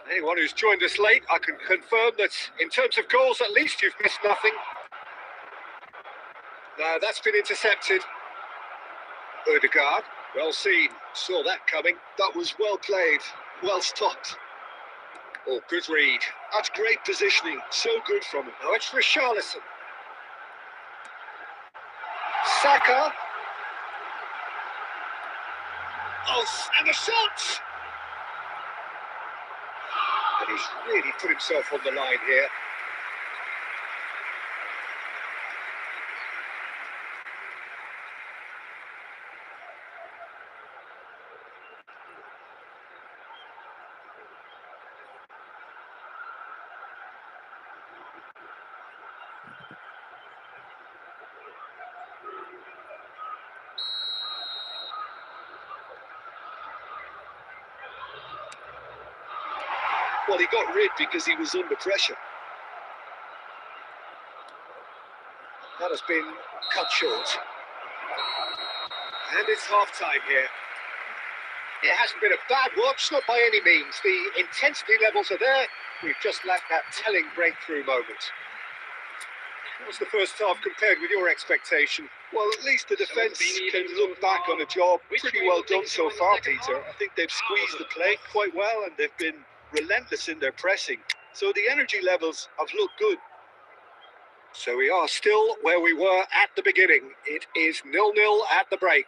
Anyone who's joined us late, I can confirm that in terms of goals, at least you've missed nothing. No, that's been intercepted. Odegaard, well seen, saw that coming. That was well played, well stopped. Oh, good read. That's great positioning, so good from him. Now it's Richarlison. Saka. Oh, and the shot! And he's really put himself on the line here. Well, he got rid because he was under pressure. That has been cut short. And it's half-time here. It hasn't been a bad watch, not by any means. The intensity levels are there. We've just lacked that telling breakthrough moment. What was the first half compared with your expectation? Well, at least the defence can look back on a job pretty well done so far, Peter. I think they've squeezed the play quite well and they've been relentless in their pressing. So the energy levels have looked good. So we are still where we were at the beginning. It is 0-0 at the break.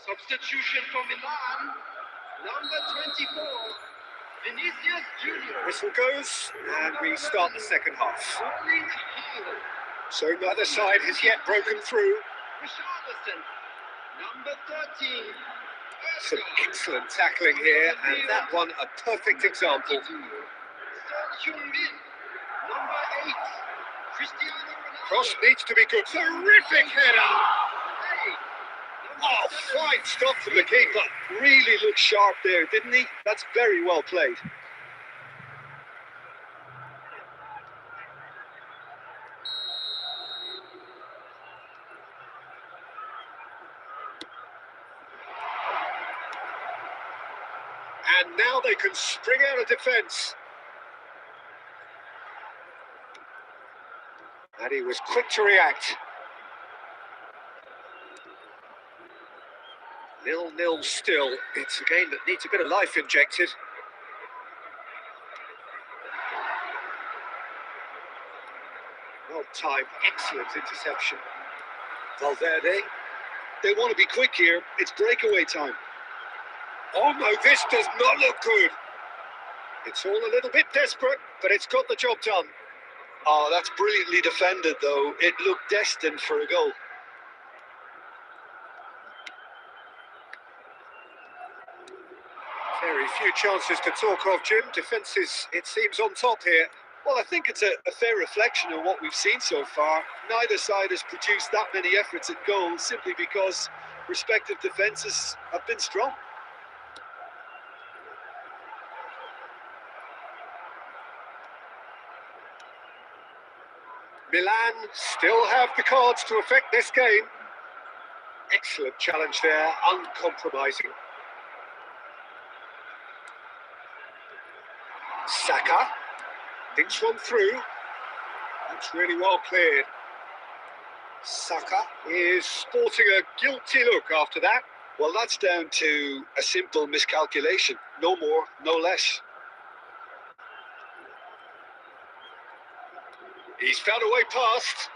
Substitution for Milan, number 24, Vinicius Junior. Whistle goes, and we start the second half. Rolling Haaland, So neither side has yet broken through. Richarlison, number 13, Some excellent tackling here, and that one a perfect example. Son Heung-min, number 8, Cristiano Ronaldo. Cross needs to be good. Terrific header! Hey, Oh, fine stop from the keeper. Really looked sharp there, didn't he? That's very well played. And now they can spring out of defence. And he was quick to react. 0-0 still. It's a game that needs a bit of life injected. Well, time. Excellent interception. Valverde. They want to be quick here. It's breakaway time. Oh no, this does not look good. It's all a little bit desperate, but it's got the job done. Oh, that's brilliantly defended, though. It looked destined for a goal. Very few chances to talk of, Jim. Defence is, it seems, on top here. Well, I think it's a fair reflection of what we've seen so far. Neither side has produced that many efforts at goal simply because respective defences have been strong. Milan still have the cards to affect this game. Excellent challenge there, uncompromising. Saka thinks one through. That's really well cleared. Saka is sporting a guilty look after that. Well, that's down to a simple miscalculation. No more, no less. He's found a way past.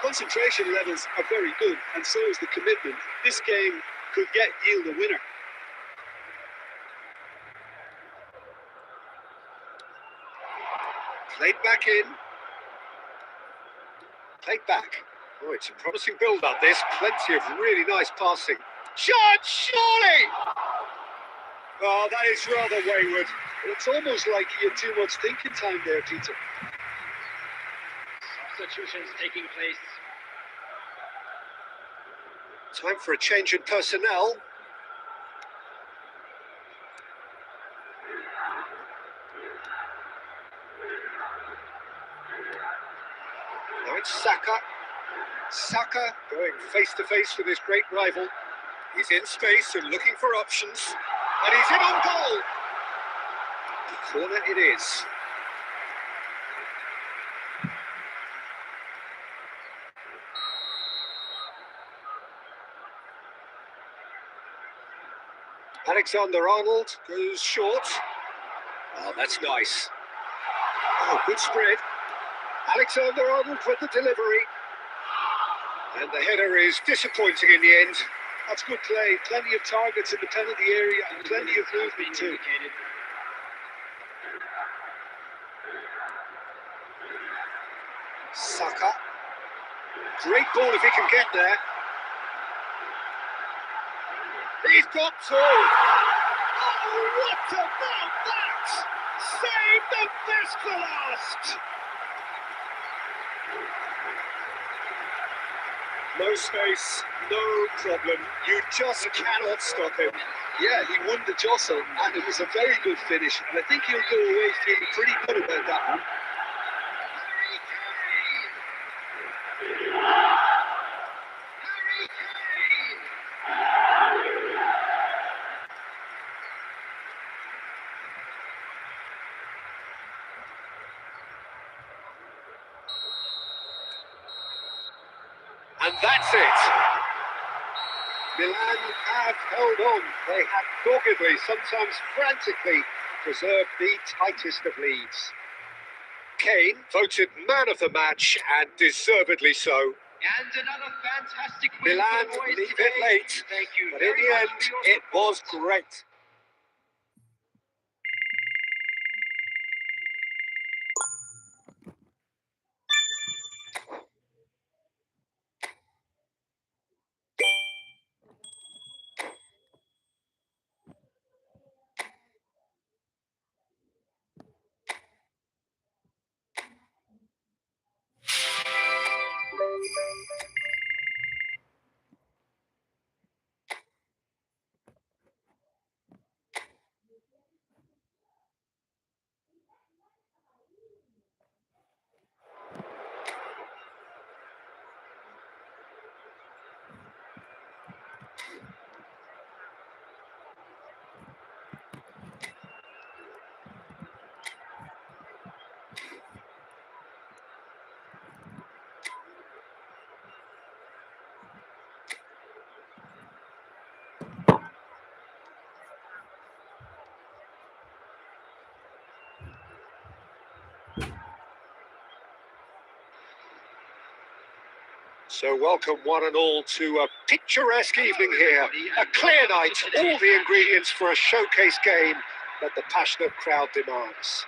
Concentration levels are very good, and so is the commitment. This game could yield a winner. Played back in. Played back. Oh, it's a promising build-up, this. Plenty of really nice passing. Shot, surely! Oh, that is rather wayward. It's almost like he had too much thinking time there, Peter. Substitutions taking place. Time for a change in personnel. Now it's Saka. Saka going face-to-face with his great rival. He's in space and looking for options. And he's in on goal. Corner it is. Alexander-Arnold goes short. Oh, that's nice. Oh, good spread. Alexander-Arnold with the delivery. And the header is disappointing in the end. That's good play. Plenty of targets in the penalty area and plenty of movement too. Saka. Great ball if he can get there. He's got two. Oh, what about that? Save the best for last. No space, no problem. You just cannot stop him. Yeah, he won the jostle, and it was a very good finish. And I think he'll go away feeling pretty good about that one. And that's it. Milan have held on. They have doggedly, sometimes frantically, preserved the tightest of leads. Kane voted man of the match, and deservedly so. And another fantastic win Milan for the boys leave today. it late, Thank you but in very the much end, for your it was support. great. So welcome one and all to a picturesque evening here. A clear night, all the ingredients for a showcase game that the passionate crowd demands.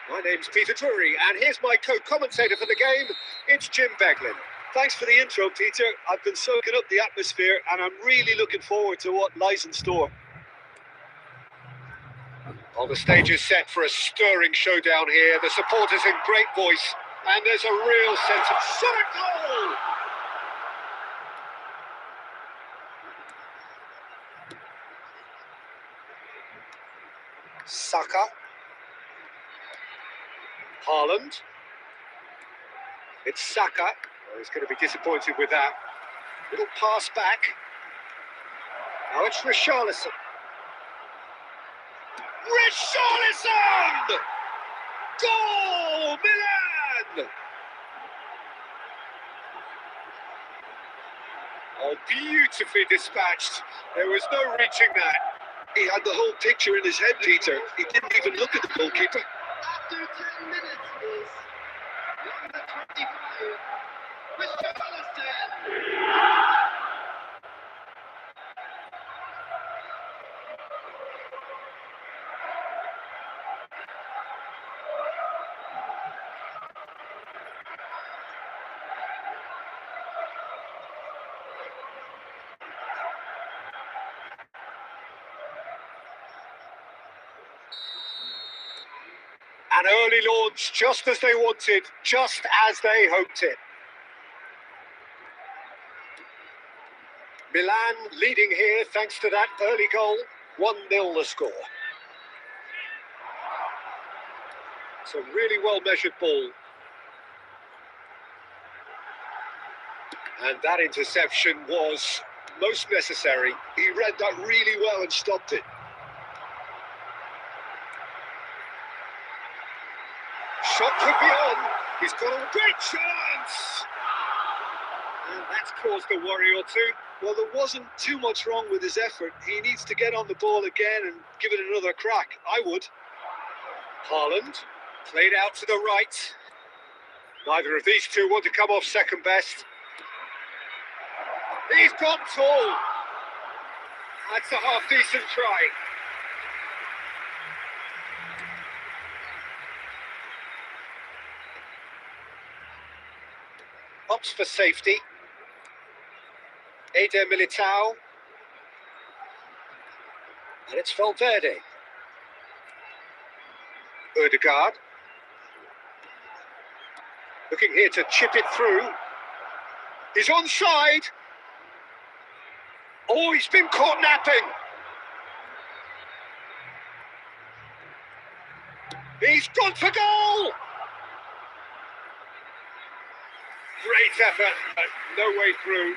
My name's Peter Drury, and here's my co-commentator for the game. It's Jim Beglin. Thanks for the intro, Peter. I've been soaking up the atmosphere and I'm really looking forward to what lies in store. Well, the stage is set for a stirring showdown here. The supporters in great voice, and there's a real sense of shot goal! Saka. Haaland. It's Saka. Oh, he's going to be disappointed with that. Little pass back. Now it's Richarlison. Richarlison! Goal! Milan! Oh, beautifully dispatched. There was no reaching that. He had the whole picture in his head, Peter. He didn't even look at the goalkeeper. After 10 minutes is number 25, Richarlison. An early launch, just as they wanted, just as they hoped it. Milan leading here thanks to that early goal. 1-0 the score. It's a really well-measured ball. And that interception was most necessary. He read that really well and stopped it. Shot could be on. He's got a great chance. And that's caused a worry or two. Well, there wasn't too much wrong with his effort. He needs to get on the ball again and give it another crack. I would. Haaland played out to the right. Neither of these two want to come off second best. He's gone tall. That's a half-decent try. Opts for safety. Eder Militao. And it's Valverde. Ødegaard. Looking here to chip it through. He's onside. Oh, he's been caught napping. He's gone for goal. Great effort, but no way through.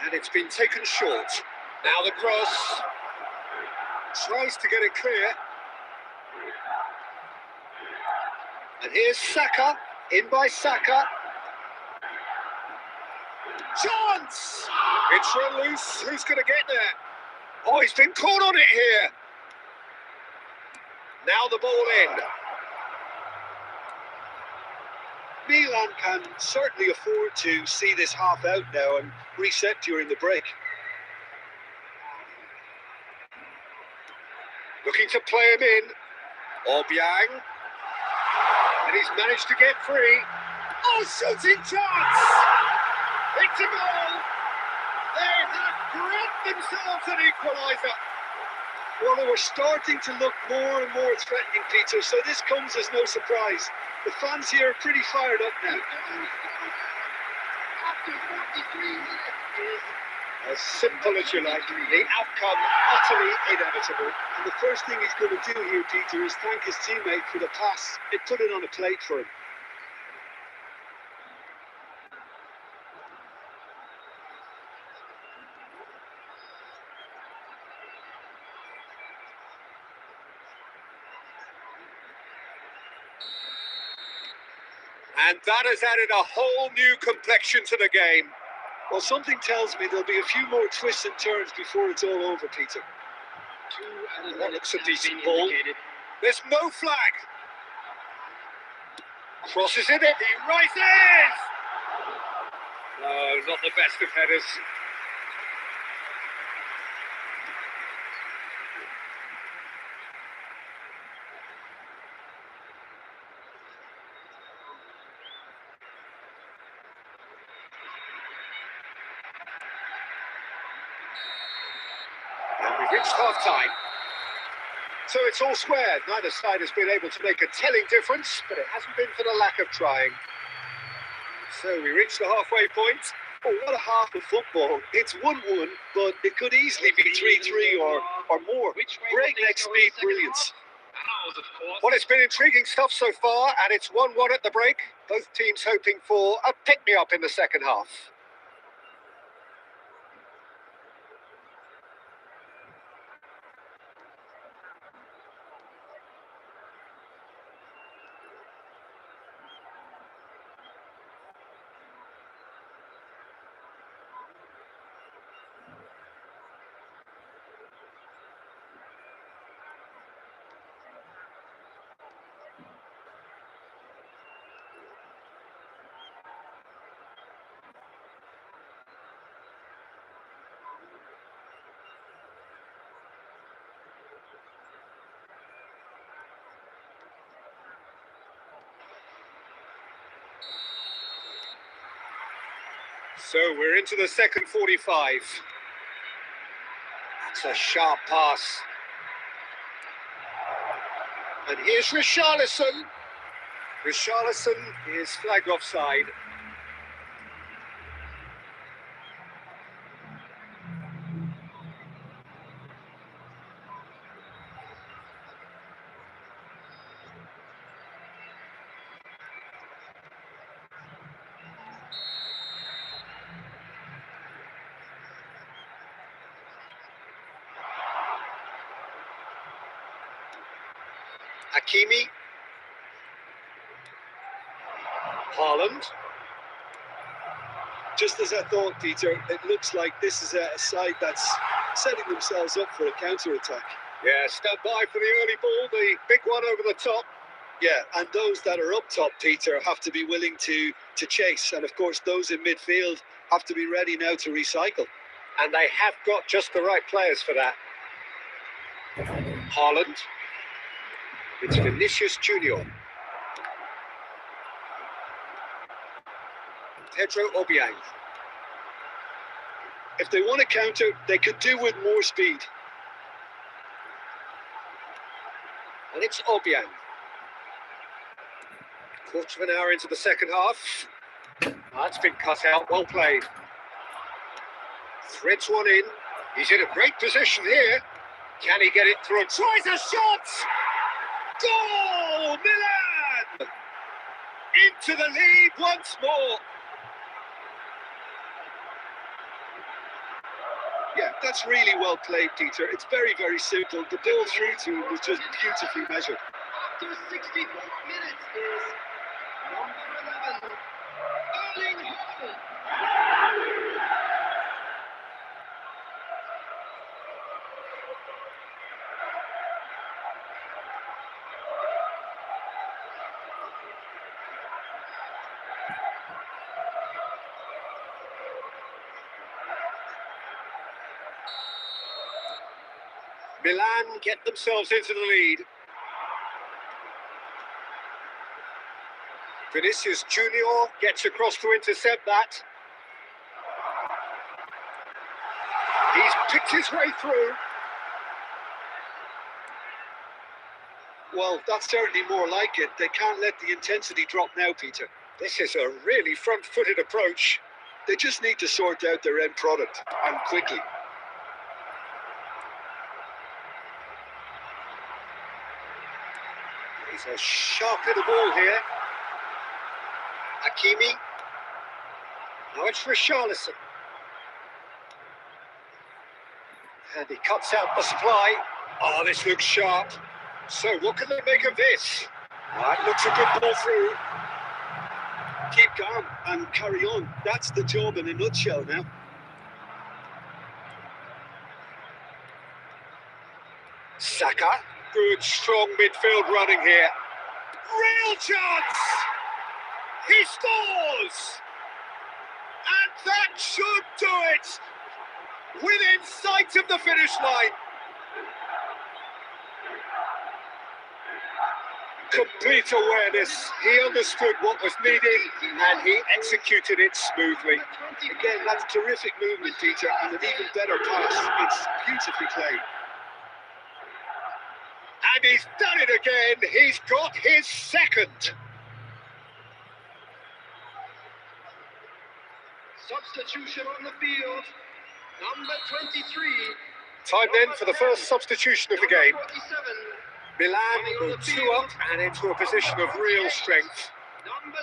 And it's been taken short. Now the cross. Tries to get it clear. And here's Saka. In by Saka. Chance! It's run loose. Who's going to get there? Oh, he's been caught on it here. Now the ball in. Milan can certainly afford to see this half out now and reset during the break. Looking to play him in. Obiang. And he's managed to get free. Oh, shooting chance! It's a goal! They have grabbed themselves an equaliser. Well, they were starting to look more and more threatening, Peter, so this comes as no surprise. The fans here are pretty fired up now. After 43 minutes is As simple as you like. The outcome utterly inevitable. And the first thing he's going to do here, Peter, is thank his teammate for the pass. It put it on a plate for him. And that has added a whole new complexion to the game. Well, something tells me there'll be a few more twists and turns before it's all over, Peter. That looks a decent ball. There's no flag. Crosses it in. He rises! No, not the best of headers. And we've reached half-time. So it's all square. Neither side has been able to make a telling difference, but it hasn't been for the lack of trying. So we reach the halfway point. Oh, what a half of football. It's 1-1, but it could easily be 3-3 or more. Breakneck speed brilliance. Well, it's been intriguing stuff so far, and it's 1-1 at the break. Both teams hoping for a pick-me-up in the second half. So we're into the second 45. That's a sharp pass. And here's Richarlison. Richarlison is flagged offside. Hakimi. Haaland. Just as I thought, Peter, it looks like this is a side that's setting themselves up for a counter-attack. Yeah, stand by for the early ball, the big one over the top. Yeah, and those that are up top, Peter, have to be willing to chase. And, of course, those in midfield have to be ready now to recycle. And they have got just the right players for that. Haaland. It's Vinicius Junior. Pedro Obiang. If they want to counter, they could do with more speed. And it's Obiang. Quarter of an hour into the second half. That's been cut out, well played. Threads one in. He's in a great position here. Can he get it through? Tries a shot! Goal! Milan! Into the lead once more. Yeah, that's really well played, Peter. It's very, very simple. The ball through to him was just beautifully measured. After 64 minutes is number 11, Erling Haaland. Milan get themselves into the lead. Vinicius Junior gets across to intercept that. He's picked his way through. Well, that's certainly more like it. They can't let the intensity drop now, Peter. This is a really front-footed approach. They just need to sort out their end product, and quickly. He's a sharp little ball here. Hakimi. Now it's Richarlison. And he cuts out the supply. Oh, this looks sharp. So what can they make of this? Oh, it looks a good ball through. Keep calm and carry on. That's the job in a nutshell now. Saka, good strong midfield running here. Real chance! He scores! And that should do it! Within sight of the finish line. Complete awareness. He understood what was needed and he executed it smoothly. Again, that's terrific movement, Peter, and an even better pass. It's beautifully played. And he's done it again. He's got his second. Substitution on the field. Number 23. Time then for the first substitution of the game. 47. Milan will 2 up and into a position of real strength.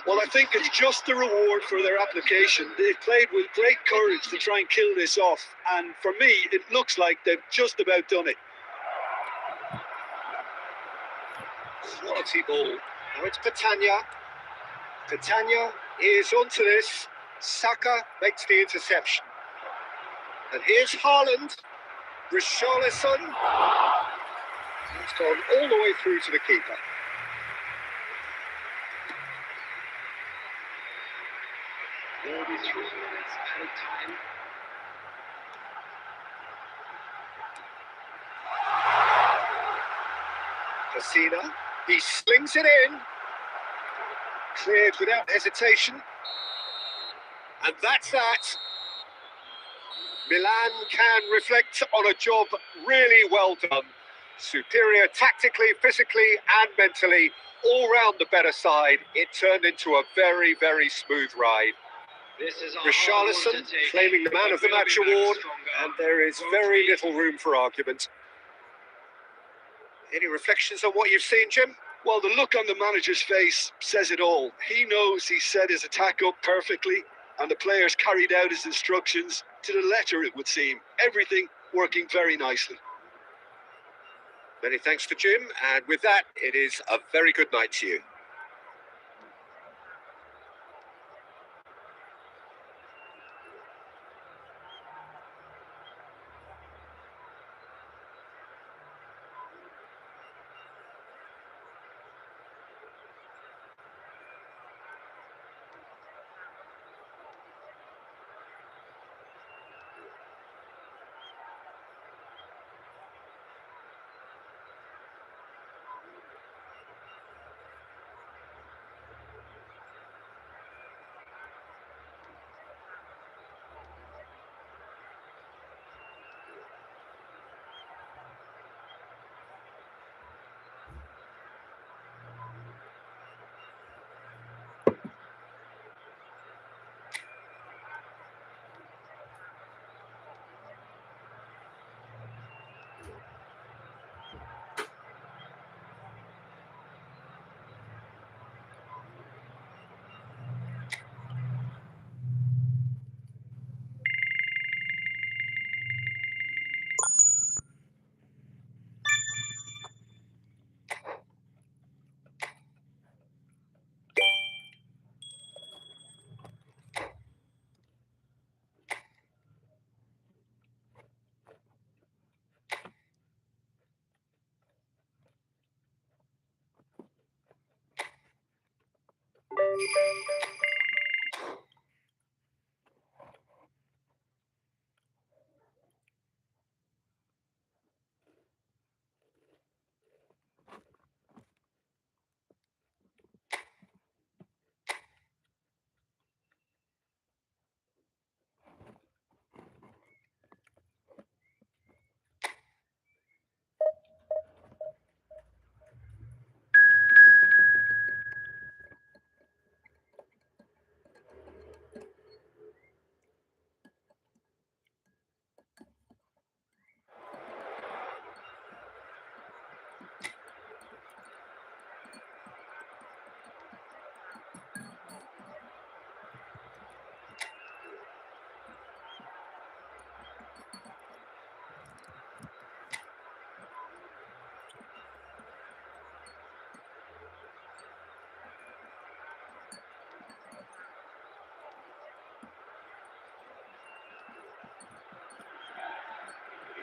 Well, I think it's just the reward for their application. They've played with great courage to try and kill this off. And for me, it looks like they've just about done it. Quality ball. Now it's Patania. Patania is onto this. Saka makes the interception. And here's Haaland. Richarlison. It's gone all the way through to the keeper. There will be 3 minutes added time. Casina. He slings it in. Cleared without hesitation. And that's that. Milan can reflect on a job really well done. Superior tactically, physically and mentally. All round the better side. It turned into a very, very smooth ride. This is Richarlison claiming the Man of the Match award, and there is very little room for argument. Any reflections on what you've seen, Jim? Well, the look on the manager's face says it all. He knows he set his attack up perfectly, and the players carried out his instructions to the letter, it would seem. Everything working very nicely. Many thanks to Jim, and with that, it is a very good night to you.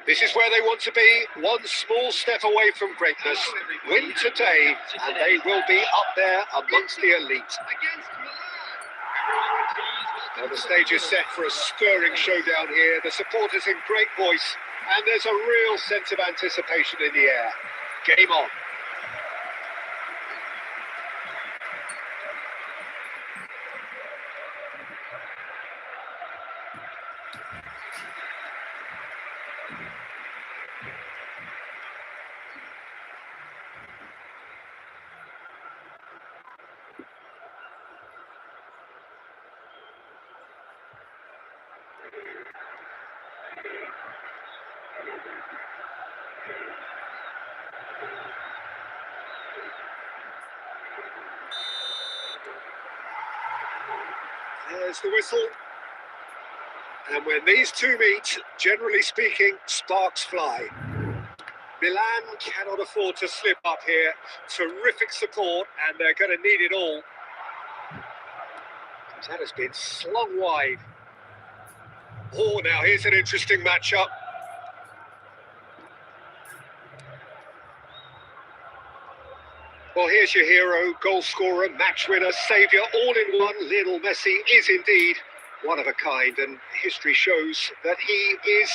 This is where they want to be, one small step away from greatness. Win today, and they will be up there amongst the elite. Against Milan. Now the stage is set for a stirring showdown here. The supporters in great voice, and there's a real sense of anticipation in the air. Game on. There's the whistle. And when these two meet, generally speaking, sparks fly. Milan cannot afford to slip up here. Terrific support, and they're going to need it all. That has been slung wide. Oh, now here's an interesting matchup. Well, here's your hero, goal scorer, match winner, saviour, all in one. Lionel Messi is indeed one of a kind, and history shows that he is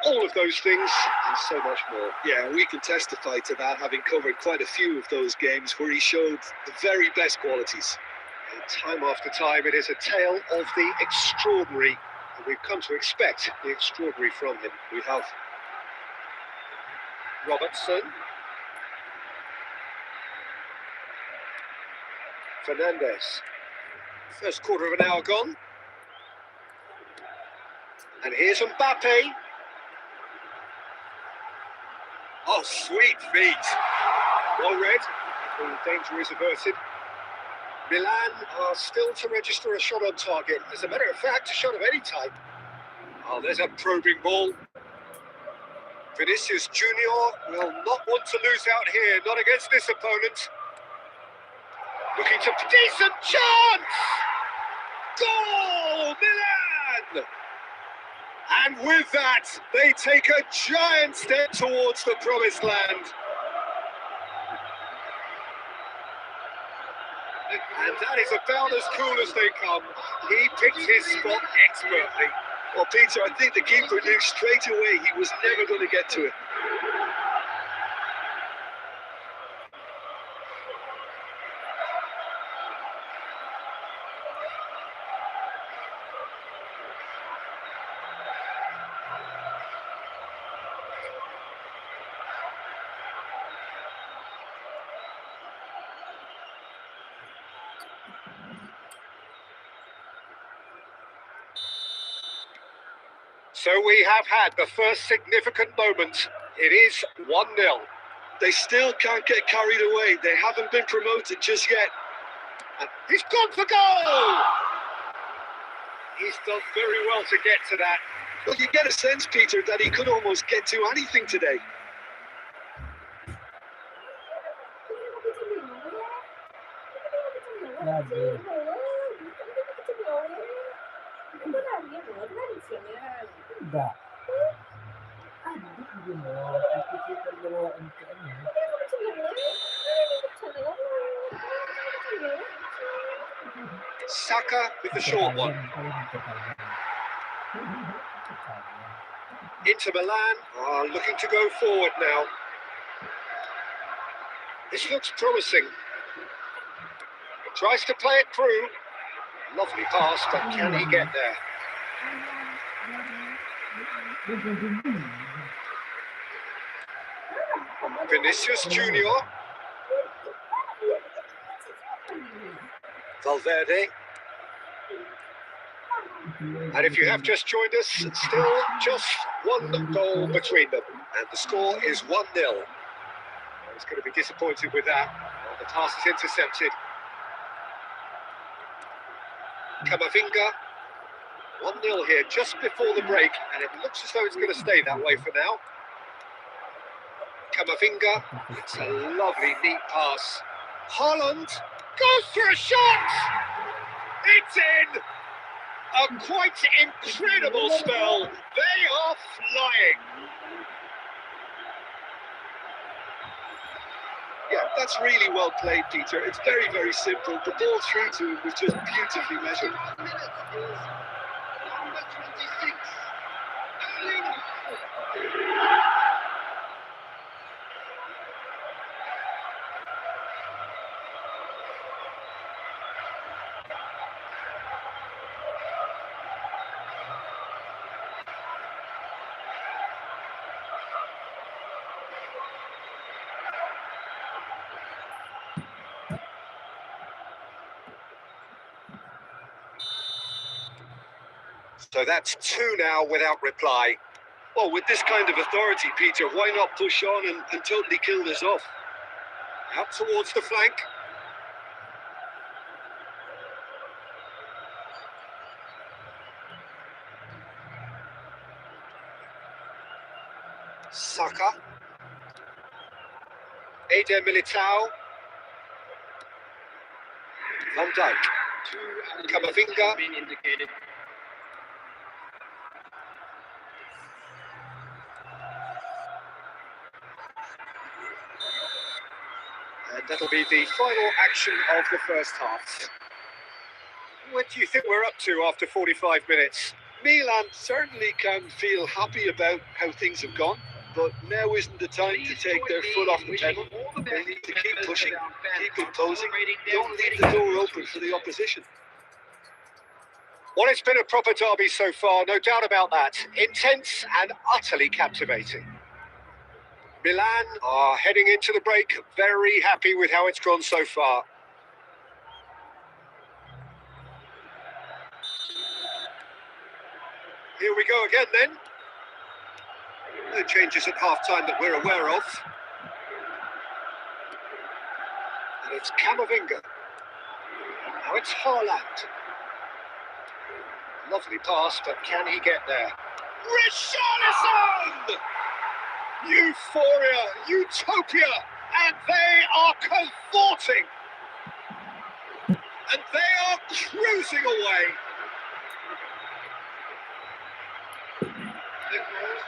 all of those things and so much more. Yeah, we can testify to that, having covered quite a few of those games where he showed the very best qualities. And time after time, it is a tale of the extraordinary, and we've come to expect the extraordinary from him. We have. Robertson. Fernandez. First quarter of an hour gone. And here's Mbappe. Oh, sweet feet. Well read. The danger is averted. Milan are still to register a shot on target. As a matter of fact, a shot of any type. Oh, there's a probing ball. Vinicius Junior will not want to lose out here, not against this opponent. Looking to decent chance! Goal! Milan! And with that, they take a giant step towards the promised land. And that is about as cool as they come. He picked his spot expertly. Well, Peter, I think the keeper knew straight away he was never going to get to it. So we have had the first significant moment. It is 1-0. They still can't get carried away. They haven't been promoted just yet. And he's gone for goal! He's done very well to get to that. Well, you get a sense, Peter, that he could almost get to anything today. Enggak. Saka with the short one. Inter Milan are looking to go forward now. This looks promising. Tries to play it through. Lovely pass, but can he get there? Vinicius Junior. Valverde. And if you have just joined us, still just one goal between them. And the score is 1-0. I was going to be disappointed with that. The pass is intercepted. Camavinga. 1-0 here just before the break, and it looks as though it's going to stay that way for now. Camavinga. It's a lovely, neat pass. Haaland goes for a shot! It's in! A quite incredible spell. They are flying. Yeah, that's really well played, Peter. It's very, very simple. The ball through to him was just beautifully measured. 1 minute is number 26. Erling Haaland. So that's 2 now without reply. Well, with this kind of authority, Peter, why not push on and totally kill this off? Out towards the flank. Saka. Eder Militao. Van Dijk. Camavinga. Being indicated. And that'll be the final action of the first half. What do you think we're up to after 45 minutes? Milan certainly can feel happy about how things have gone, but now isn't the time to take their foot off the pedal. They need to keep pushing, keep imposing, don't leave the door open for the opposition. Well, it's been a proper derby so far, no doubt about that. Intense and utterly captivating. Milan are heading into the break, very happy with how it's gone so far. Here we go again then. No changes at half-time that we're aware of. And it's Camavinga. Now it's Haaland. Lovely pass, but can he get there? Richarlison! Euphoria, utopia, and they are cavorting. And they are cruising away.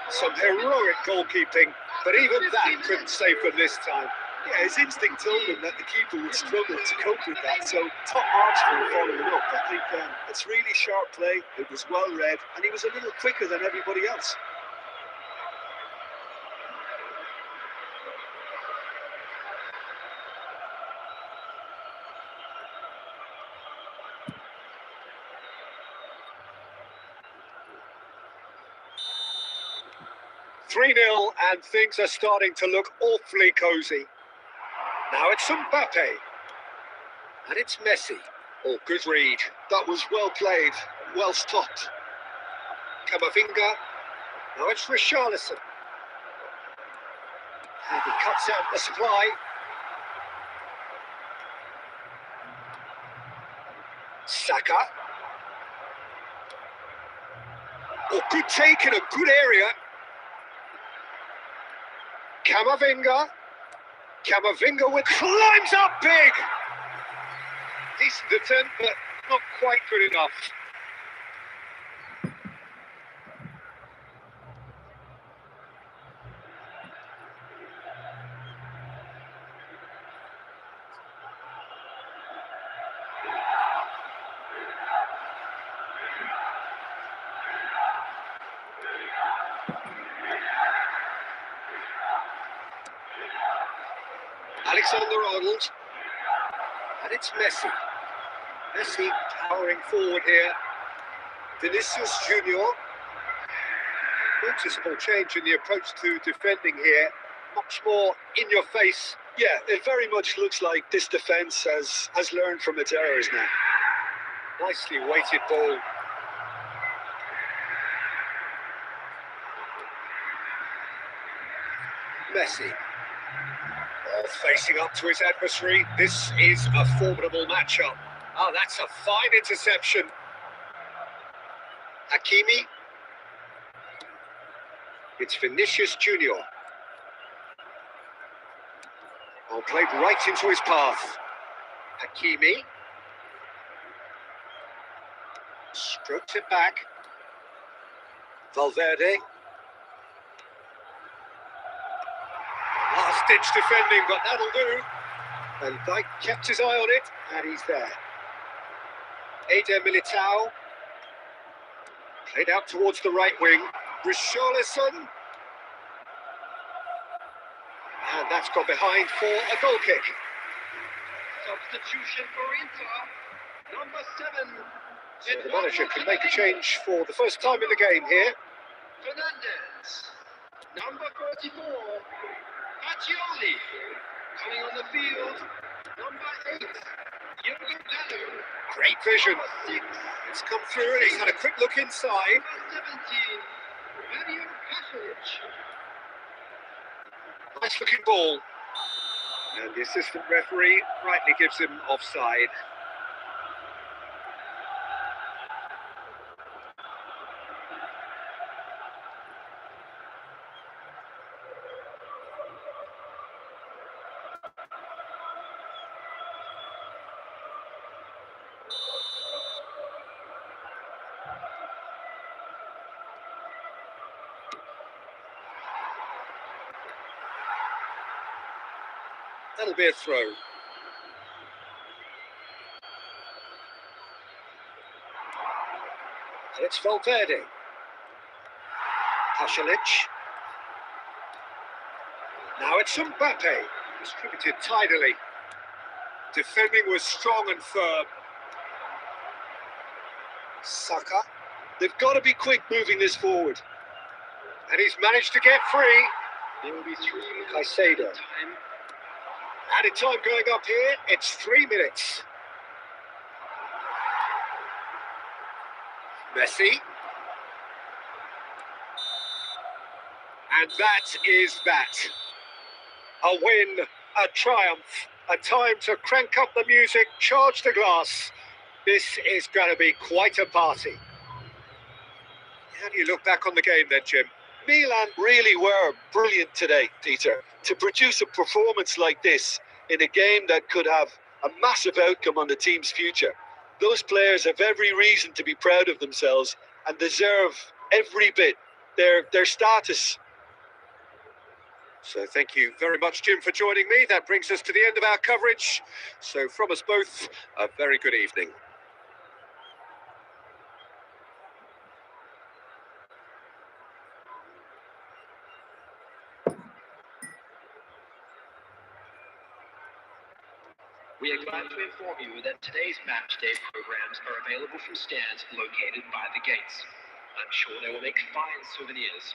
Some heroic goalkeeping, but even that couldn't save them this time. Yeah, his instinct told him that the keeper would struggle to cope with that, so top marks for him following up. I think it's really sharp play, it was well read, and he was a little quicker than everybody else. Three 0 and things are starting to look awfully cosy. Now it's Mbappe. And it's Messi. Oh, good read. That was well played, well stopped. Camavinga. Now it's Richarlison. And he cuts out the supply. Saka. Oh, good take in a good area. Camavinga. Camavinga with climbs up big. Decent attempt, but not quite good enough. Alexander-Arnold. And it's Messi. Messi powering forward here. Vinicius Junior. Noticeable change in the approach to defending here. Much more in your face. Yeah, it very much looks like this defence has learned from its errors now. Nicely weighted ball. Messi. Facing up to his adversary. This is a formidable matchup. Oh, that's a fine interception. Hakimi. It's Vinicius Junior. Oh, played right into his path. Hakimi. Strokes it back. Valverde. Last-ditch defending, but that'll do. And Dyke kept his eye on it, and he's there. Eder Militao. Played out towards the right wing. Richarlison. And that's got behind for a goal kick. Substitution for Inter. Number 7. So the manager can make a change for the first time in the game here. Fernandez. Number 44. Pacioli. Coming on the field. Number 8. Yogo Dallo. Great vision. Number 6. It's come through and he's had a quick look inside. Number 17. Marian Pasalic. Nice looking ball. And the assistant referee rightly gives him offside. That'll be a throw. And it's Valverde. Pasalic. Now it's Mbappe. Distributed tidily. Defending was strong and firm. Saka. They've got to be quick moving this forward. And he's managed to get free. There will be 3 minutes Caicedo. time. Added time going up here. It's 3 minutes. Messi. And that is that. A win, a triumph, a time to crank up the music, charge the glass. This is going to be quite a party. How do you look back on the game then, Jim? Milan really were brilliant today, Peter, to produce a performance like this in a game that could have a massive outcome on the team's future. Those players have every reason to be proud of themselves and deserve every bit their status. So thank you very much, Jim, for joining me. That brings us to the end of our coverage. So from us both, a very good evening. We are glad to inform you that today's match day programs are available from stands located by the gates. I'm sure they will make fine souvenirs.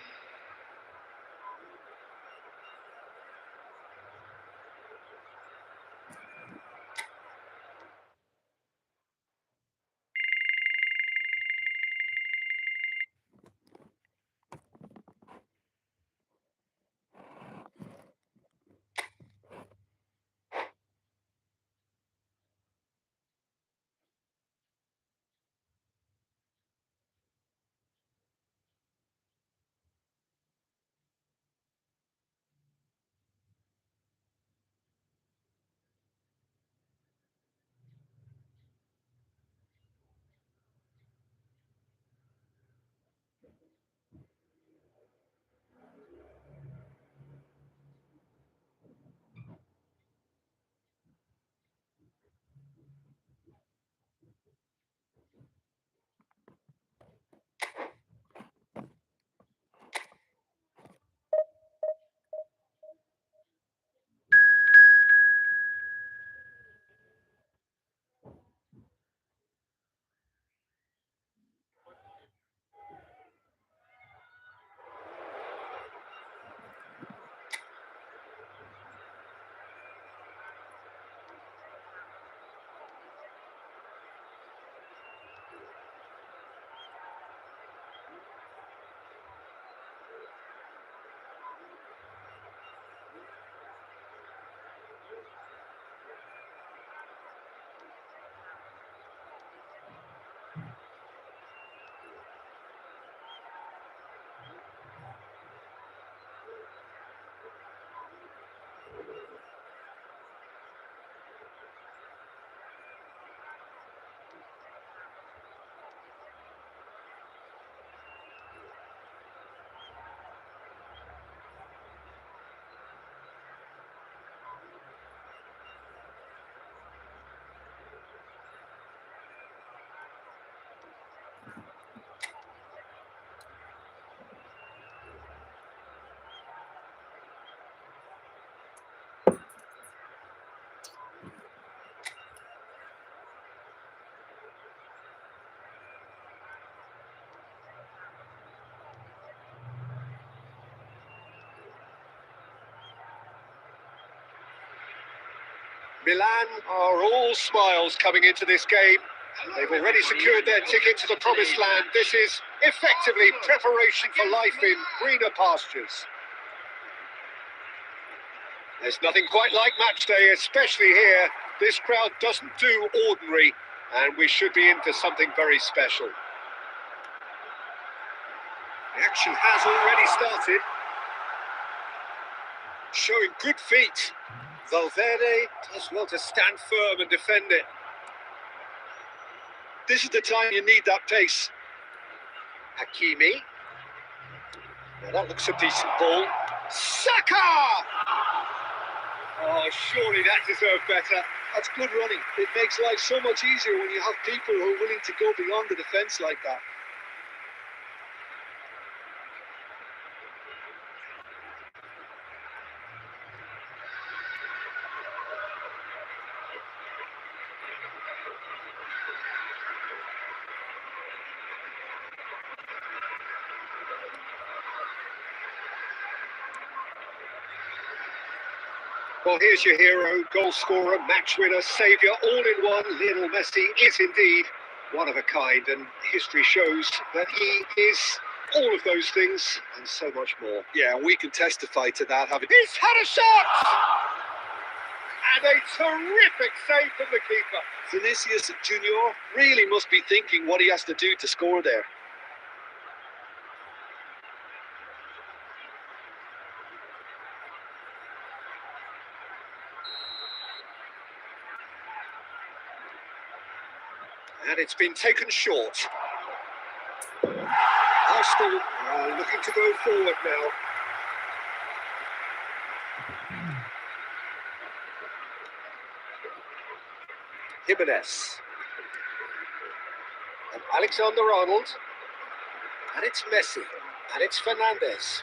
Milan are all smiles coming into this game. They've already secured their ticket to the promised land. This is effectively preparation for life in greener pastures. There's nothing quite like match day, especially here. This crowd doesn't do ordinary, and we should be in for something very special. The action has already started. Showing good feet. Valverde does well to stand firm and defend it. This is the time you need that pace. Hakimi. Now that looks a decent ball. Saka! Oh, surely that deserved better. That's good running. It makes life so much easier when you have people who are willing to go beyond the defence like that. Well, here's your hero, goal scorer, match winner, saviour, all in one. Lionel Messi is indeed one of a kind, and history shows that he is all of those things and so much more. Yeah, and we can testify to that. He's had a shot! And a terrific save from the keeper. Vinicius Junior really must be thinking what he has to do to score there. And it's been taken short. Arsenal are looking to go forward now. Jimenez. And Alexander-Arnold. And it's Messi. And it's Fernandes.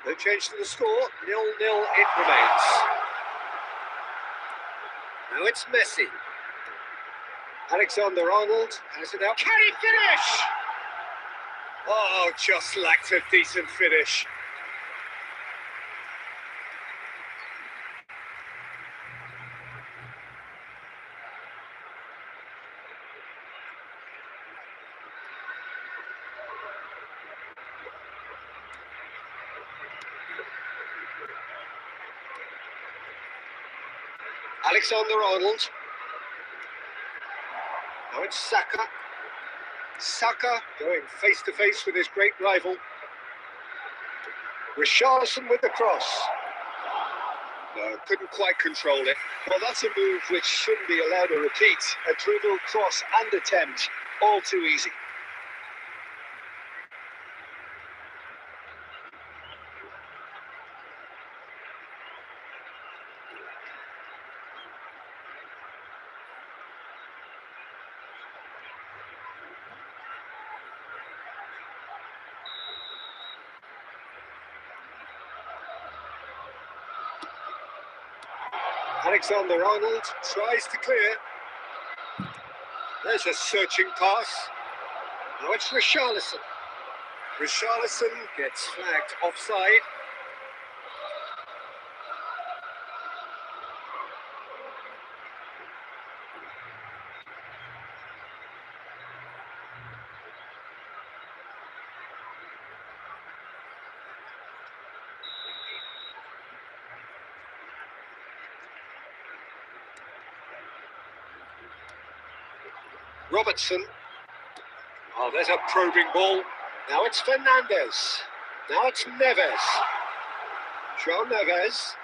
No change to the score. 0-0 it remains. Now it's Messi. Alexander-Arnold has it out. Can he finish? Oh, just lacked a decent finish. Alexander-Arnold. Now it's Saka. Saka going face to face with his great rival. Richarlison with the cross. No, couldn't quite control it. Well, that's a move which shouldn't be allowed to repeat. A dribble, cross and attempt, all too easy. Alexander-Arnold tries to clear. There's a searching pass. Now it's Richarlison. Richarlison gets flagged offside. Robertson. Oh, there's a probing ball. Now it's Fernandes. Now it's Neves. João Neves.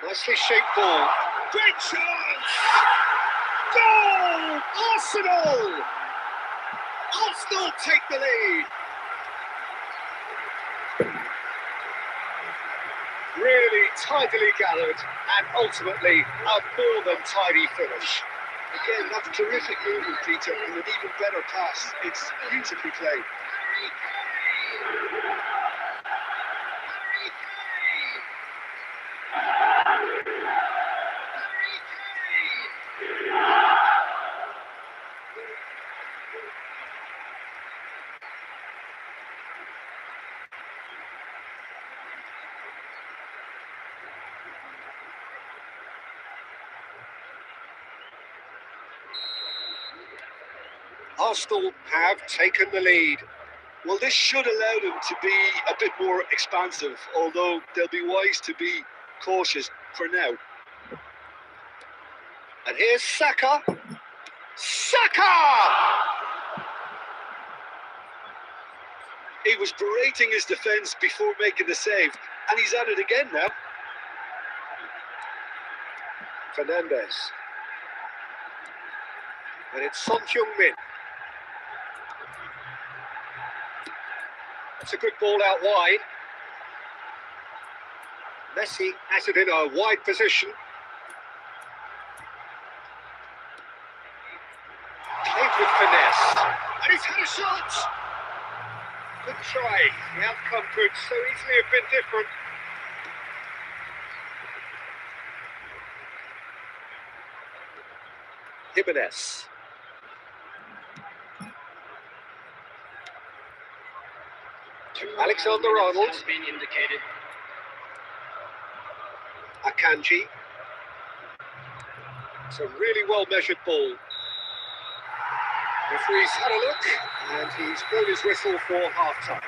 Nicely shaped ball. Great chance! Goal! Arsenal! Arsenal take the lead. Really tidily gathered and ultimately a more than tidy finish. Again, that's terrific movement, Peter, and an even better pass. It's beautifully played. Arsenal have taken the lead. Well, this should allow them to be a bit more expansive, although they'll be wise to be cautious for now. And here's Saka. Saka! He was berating his defence before making the save, and he's at it again now. Fernandes. And it's Son Heung-min. It's a good ball out wide. Messi has it in a wide position. Played with finesse. And he's had a shot! Good try. The outcome could so easily have been different. Jimenez. Alexander-Arnold. Has been indicated. Akanji. It's a really well-measured ball. Referee's had a look, and he's blown his whistle for half-time.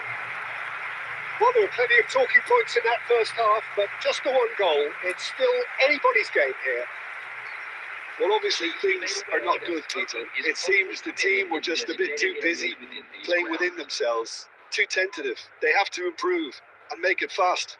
Well, there were plenty of talking points in that first half, but just the one goal. It's still anybody's game here. Well, obviously things are not good, Peter. It seems the team were just a bit too busy playing within themselves, too tentative. They have to improve and make it fast.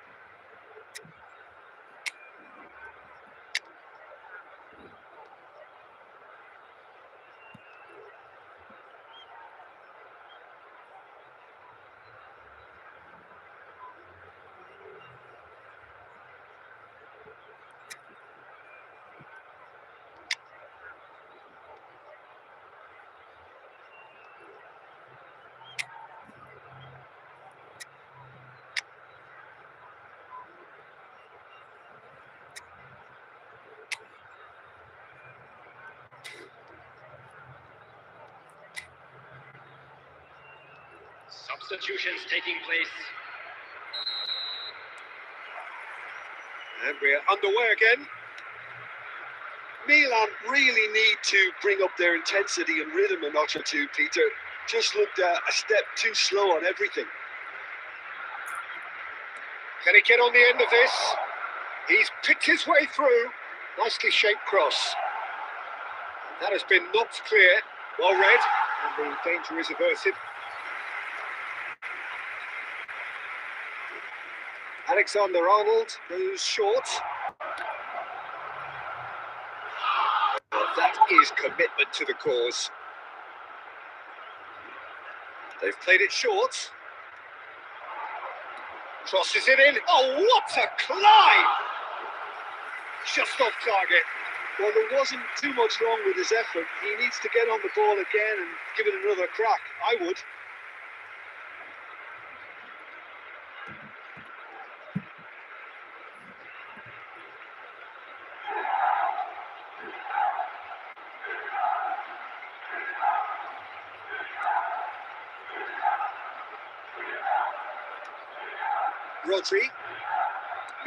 Substitutions taking place. And we're underway again. Milan really need to bring up their intensity and rhythm a notch or two, Peter. Just looked a step too slow on everything. Can he get on the end of this? He's picked his way through. Nicely shaped cross. That has been knocked clear. Well read. And the danger is averted. Alexander-Arnold goes short. Well, that is commitment to the cause. They've played it short. Crosses it in. Oh, what a climb! Just off target. Well, there wasn't too much wrong with his effort. He needs to get on the ball again and give it another crack. I would. Rodri.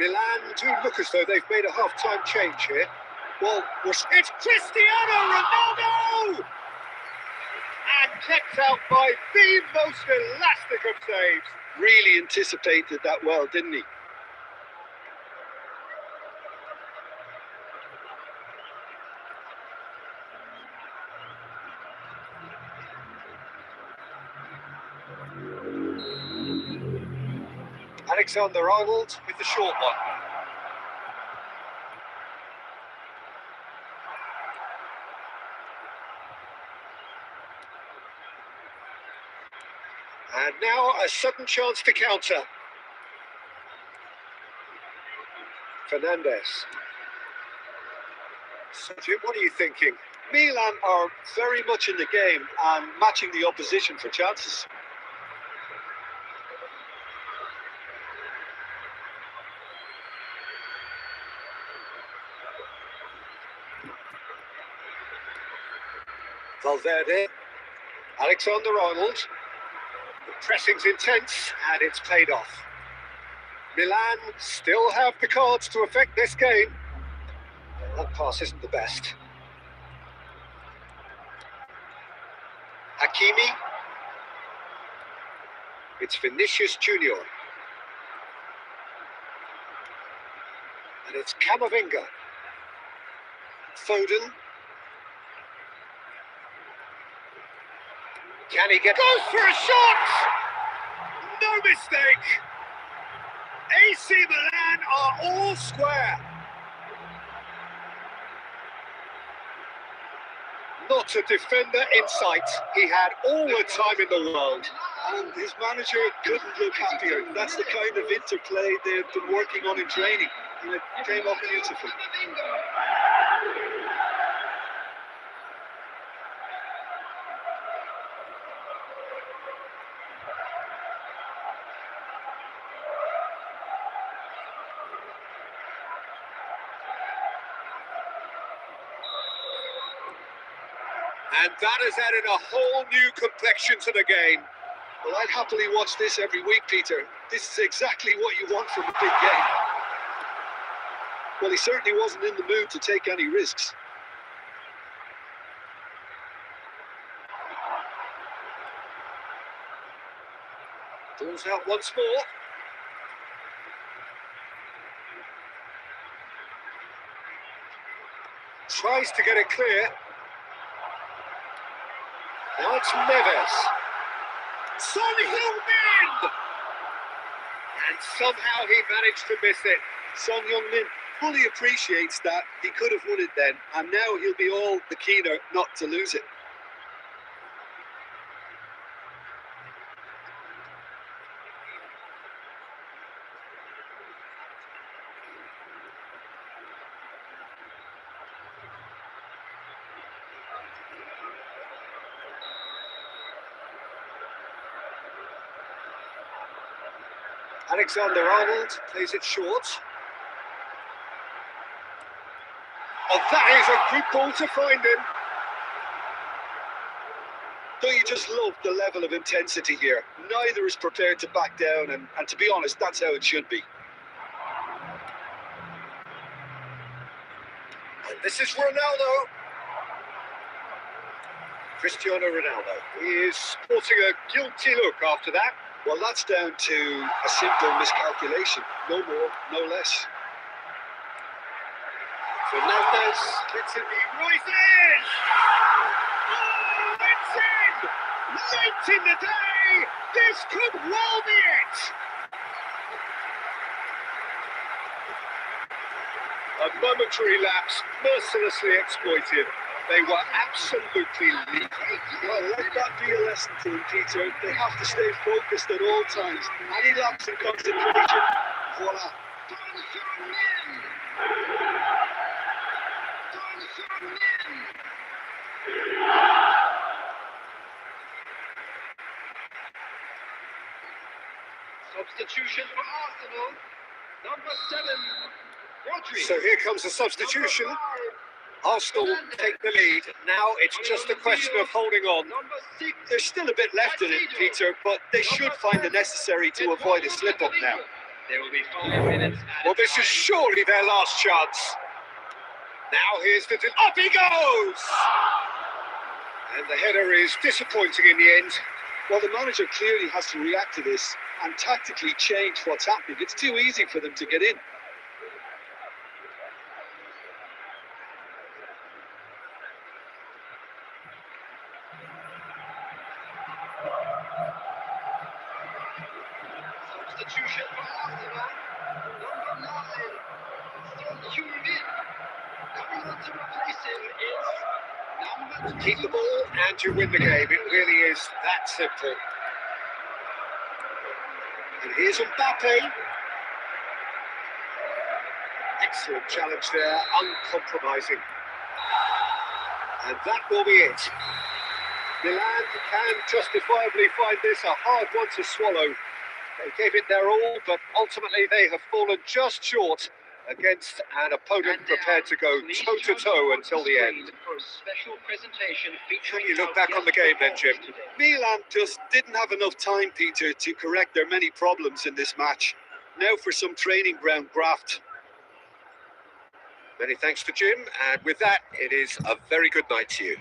Milan do look as though they've made a half-time change here. Well, it's Cristiano Ronaldo! And kept out by the most elastic of saves. Really anticipated that well, didn't he? Alexander-Arnold with the short one. And now a sudden chance to counter. Fernandes. So, Jim, what are you thinking? Milan are very much in the game and matching the opposition for chances. Valverde. Alexander-Arnold. The pressing's intense and it's paid off. Milan still have the cards to affect this game. That pass isn't the best. Hakimi. It's Vinicius Junior. And it's Camavinga. Foden. Can he get... Goes for a shot! No mistake! AC Milan are all square. Not a defender in sight. He had all the time in the world. And his manager couldn't look happier. That's the kind of interplay they've been working on in training. And it came off beautifully. And that has added a whole new complexion to the game. Well, I'd happily watch this every week, Peter. This is exactly what you want from a big game. Well, he certainly wasn't in the mood to take any risks. Balls out once more. Tries to get it clear. Now it's Neves. Son Heung-min! And somehow he managed to miss it. Son Heung-min fully appreciates that. He could have won it then, and now he'll be all the keener not to lose it. Alexander-Arnold plays it short. Oh, that is a good ball to find him. Don't you just love the level of intensity here? Neither is prepared to back down, and to be honest, that's how it should be. And this is Ronaldo. Cristiano Ronaldo. He is sporting a guilty look after that. Well, that's down to a simple miscalculation. No more, no less. Fernandez gets in, he rises! Oh, it's in! Late in the day! This could well be it! A momentary lapse, mercilessly exploited. They were absolutely leaking. Well, let that be a lesson to them, Peter. They have to stay focused at all times. Any lapse in concentration, voila. Substitution for Arsenal. Number 7, Rodri. So here comes the substitution. Arsenal take the lead. Now it's just a question of holding on. Number 6. There's still a bit left in it, Peter, but they should find the necessary to avoid a slip-up now. There will be 5 minutes. Well, this is surely their last chance. Now here's the... Up he goes! And the header is disappointing in the end. Well, the manager clearly has to react to this and tactically change what's happening. It's too easy for them to get in. Substitution for Arsenal. Number 9, Son Heung-min. Coming on to replace him is number 2. Keep the ball and you win the game. It really is that simple. And here's Mbappe. Excellent challenge there, uncompromising. And that will be it. Milan can justifiably find this a hard one to swallow. They gave it their all, but ultimately they have fallen just short against an opponent prepared to go toe-to-toe until the end. Can you look back on the game then, Jim? Milan just didn't have enough time, Peter, to correct their many problems in this match. Now for some training ground graft. Many thanks to Jim, and with that, it is a very good night to you.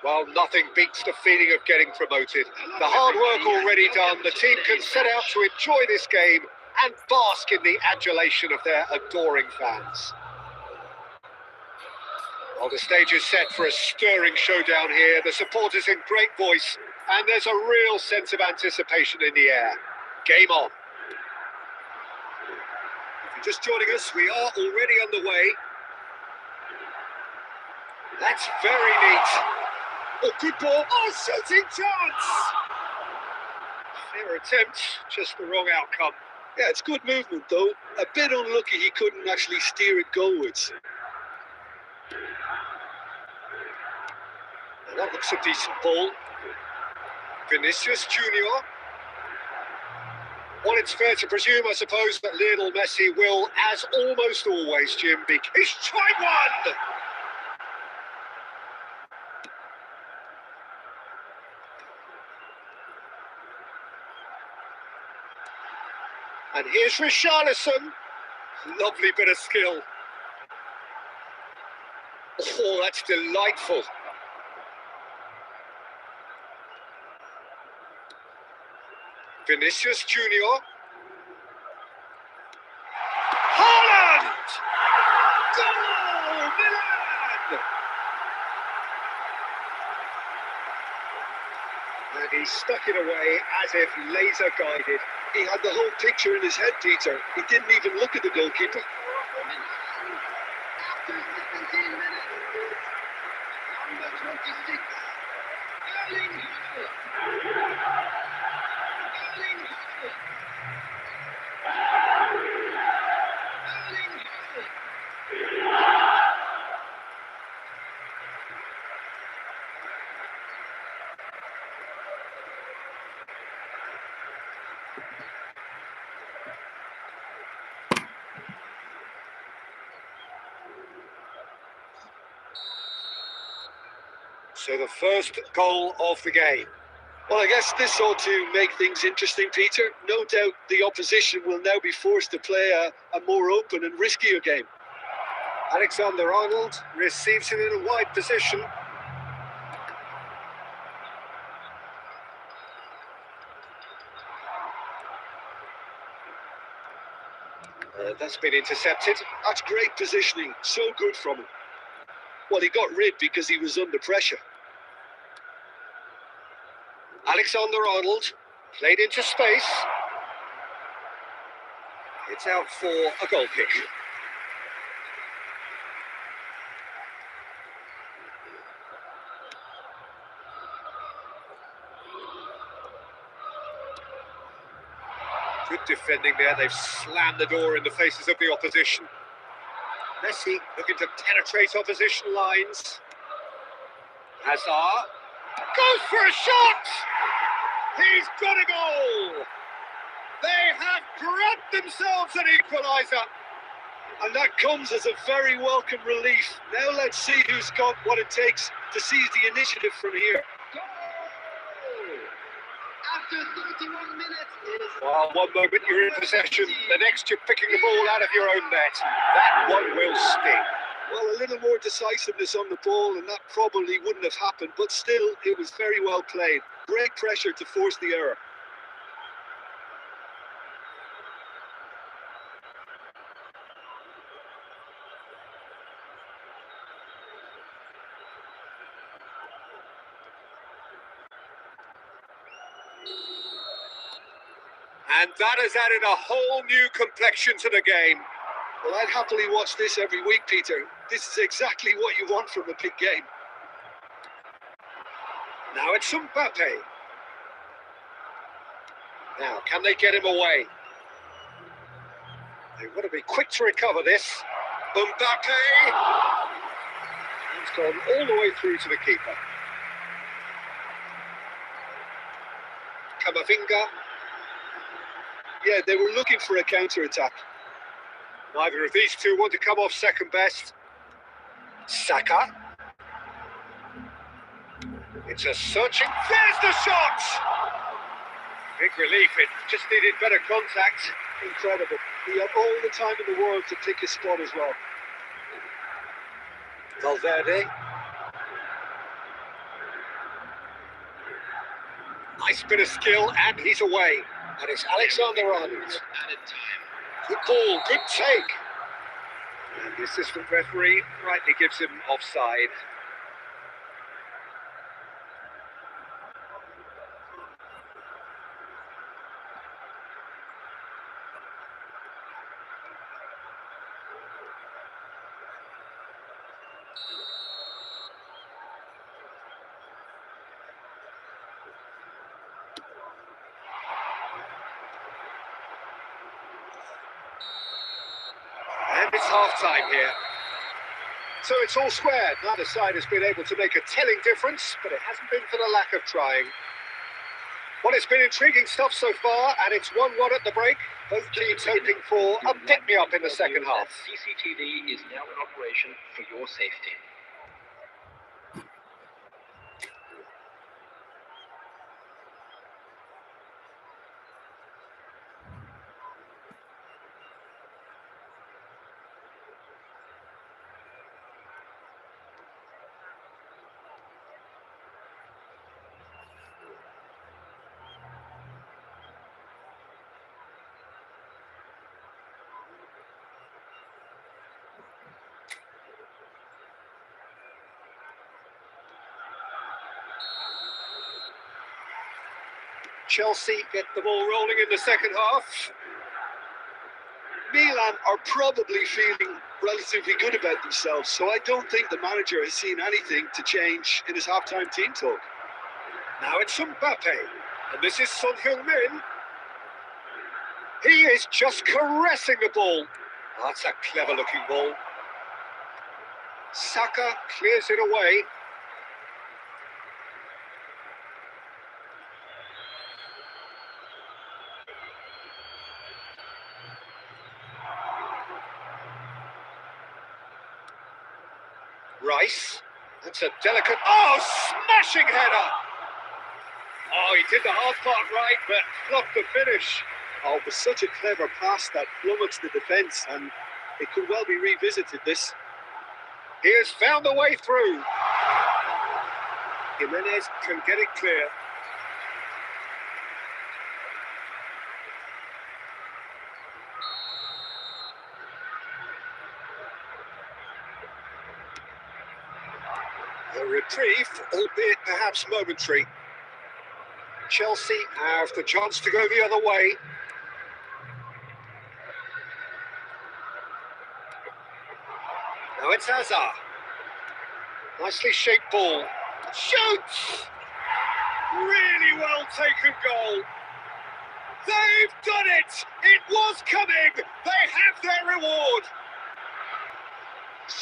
Well, nothing beats the feeling of getting promoted. The hard work already done, the team can set out to enjoy this game and bask in the adulation of their adoring fans. Well, the stage is set for a stirring showdown here. The supporters in great voice, and there's a real sense of anticipation in the air. Game on. If you're just joining us, we are already underway. That's very neat. Oh, good ball. Oh, shooting chance! Fair attempt, just the wrong outcome. Yeah, it's good movement though. A bit unlucky he couldn't actually steer it goalwards. That looks a decent ball. Vinicius Junior. Well, it's fair to presume, I suppose, that Lionel Messi will, as almost always, Jim, he's tried one! And here's Richarlison. Lovely bit of skill. Oh, that's delightful. Vinicius Junior. Haaland! Goal! Milan! And he stuck it away as if laser guided. He had the whole picture in his head, Peter. He didn't even look at the goalkeeper. After 17 minutes, number 26, Erling Haaland. Erling Haaland. Erling Haaland. So the first goal of the game. Well, I guess this ought to make things interesting, Peter. No doubt the opposition will now be forced to play a more open and riskier game. Alexander-Arnold receives it in a wide position. That's been intercepted. That's great positioning. So good from him. Well, he got rid because he was under pressure. Alexander-Arnold played into space. It's out for a goal kick. Good defending there. They've slammed the door in the faces of the opposition. Messi looking to penetrate opposition lines. Hazard goes for a shot! He's got a goal! They have grabbed themselves an equaliser. And that comes as a very welcome relief. Now let's see who's got what it takes to seize the initiative from here. Goal! After 31 minutes, it is Well, one moment you're in possession, the next you're picking the ball out of your own net. That one will sting. Well, a little more decisiveness on the ball, and that probably wouldn't have happened, but still, it was very well played. Great pressure to force the error. And that has added a whole new complexion to the game. Well, I'd happily watch this every week, Peter. This is exactly what you want from a big game. Now it's Mbappe. Now, can they get him away? They want to be quick to recover this. Mbappe! It's gone all the way through to the keeper. Camavinga. Yeah, they were looking for a counter-attack. Neither of these two want to come off second best. Saka. It's a searching... There's the shot! Big relief, it just needed better contact. Incredible. He had all the time in the world to pick his spot as well. Valverde. Nice bit of skill, and he's away. And it's Alexander-Arnold. Added time. Good ball, good take. And the assistant referee rightly gives him offside. And it's half-time here. So it's all square. Neither side has been able to make a telling difference, but it hasn't been for the lack of trying. Well, it's been intriguing stuff so far, and it's 1-1 at the break. Both teams hoping for a pick-me-up in the second half. CCTV is now in operation for your safety. Chelsea get the ball rolling in the second half. Milan are probably feeling relatively good about themselves, so I don't think the manager has seen anything to change in his half-time team talk. Now it's Mbappe, and this is Son Heung-min. He is just caressing the ball. Oh, that's a clever-looking ball. Saka clears it away. Rice. That's a delicate... Oh, smashing header! Oh, he did the hard part right, but flopped the finish. Oh, it was such a clever pass that plummets the defence, and it could well be revisited, this. He has found a way through. Jimenez can get it clear. A reprieve, albeit perhaps momentary. Chelsea have the chance to go the other way. Now it's Hazard. Nicely shaped ball. Shoots! Really well taken goal. They've done it! It was coming! They have their reward!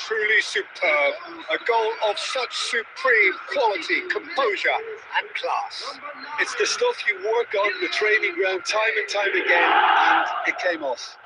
Truly superb. A goal of such supreme quality, composure and class. It's the stuff you work on the training ground time and time again, and it came off.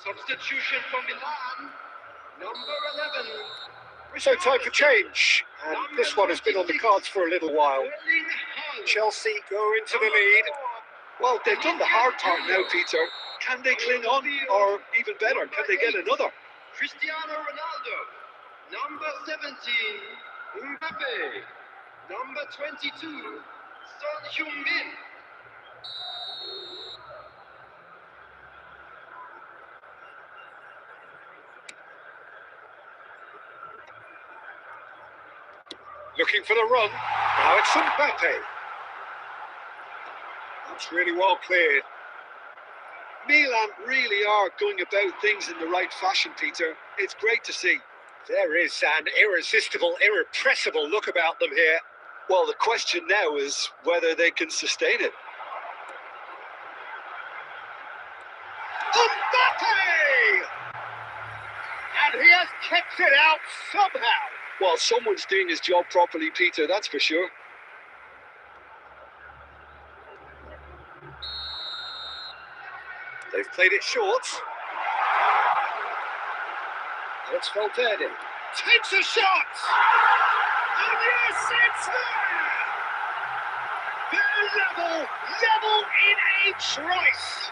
Substitution for Milan, number 11. So time for change, and this one has been on the cards for a little while. Chelsea go into the lead. Well, they've done the hard part now, Peter. Can they cling on, or even better, can they get another? Cristiano Ronaldo, number 17, Mbappe, number 22, Son Heung-min. Looking for the run. Now it's Mbappe. That's really well cleared. Milan really are going about things in the right fashion, Peter. It's great to see. There is an irresistible, irrepressible look about them here. Well, the question now is whether they can sustain it. Mbappe! And he has kept it out somehow. Well, someone's doing his job properly, Peter, that's for sure. They've played it short. And it's Valverde. Takes a shot! And yes, it's there! They're level in H. Rice.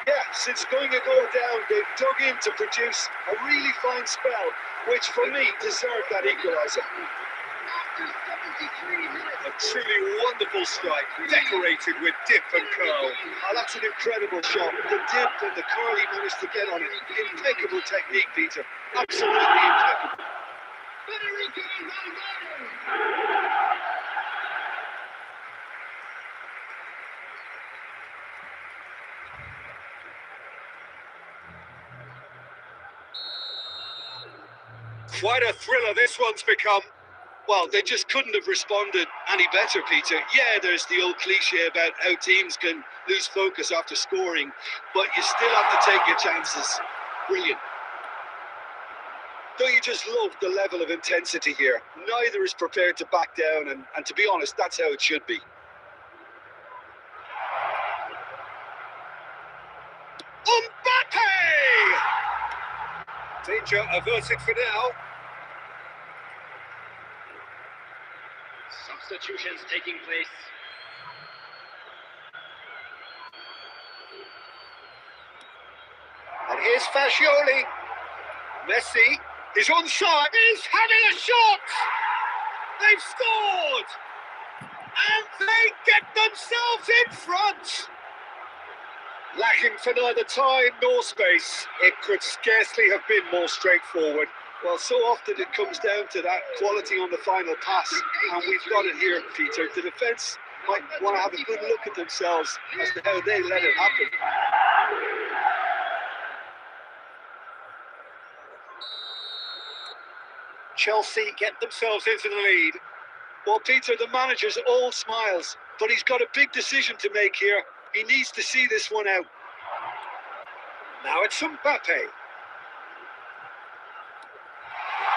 Yeah, since going a goal down, they've dug in to produce a really fine spell, which for me deserved that equaliser. After 73 minutes, A truly wonderful strike, decorated with dip and curl. Oh, that's an incredible shot. The dip and the curl he managed to get on it. Impeccable technique, Peter. Absolutely impeccable. Federico Valverde. Quite a thriller this one's become. Well, they just couldn't have responded any better, Peter. Yeah, there's the old cliche about how teams can lose focus after scoring, but you still have to take your chances. Brilliant. Don't you just love the level of intensity here? Neither is prepared to back down, and to be honest, that's how it should be. Mbappe! Danger averted for now. Substitutions taking place. And here's Fascioli. Messi is onside. He's having a shot! They've scored! And they get themselves in front! Lacking for neither time nor space, it could scarcely have been more straightforward. Well, so often it comes down to that quality on the final pass, and we've got it here, Peter. The defence might want to have a good look at themselves as to how they let it happen. Chelsea get themselves into the lead. Well, Peter, the manager's all smiles, but he's got a big decision to make here. He needs to see this one out. Now it's Mbappe.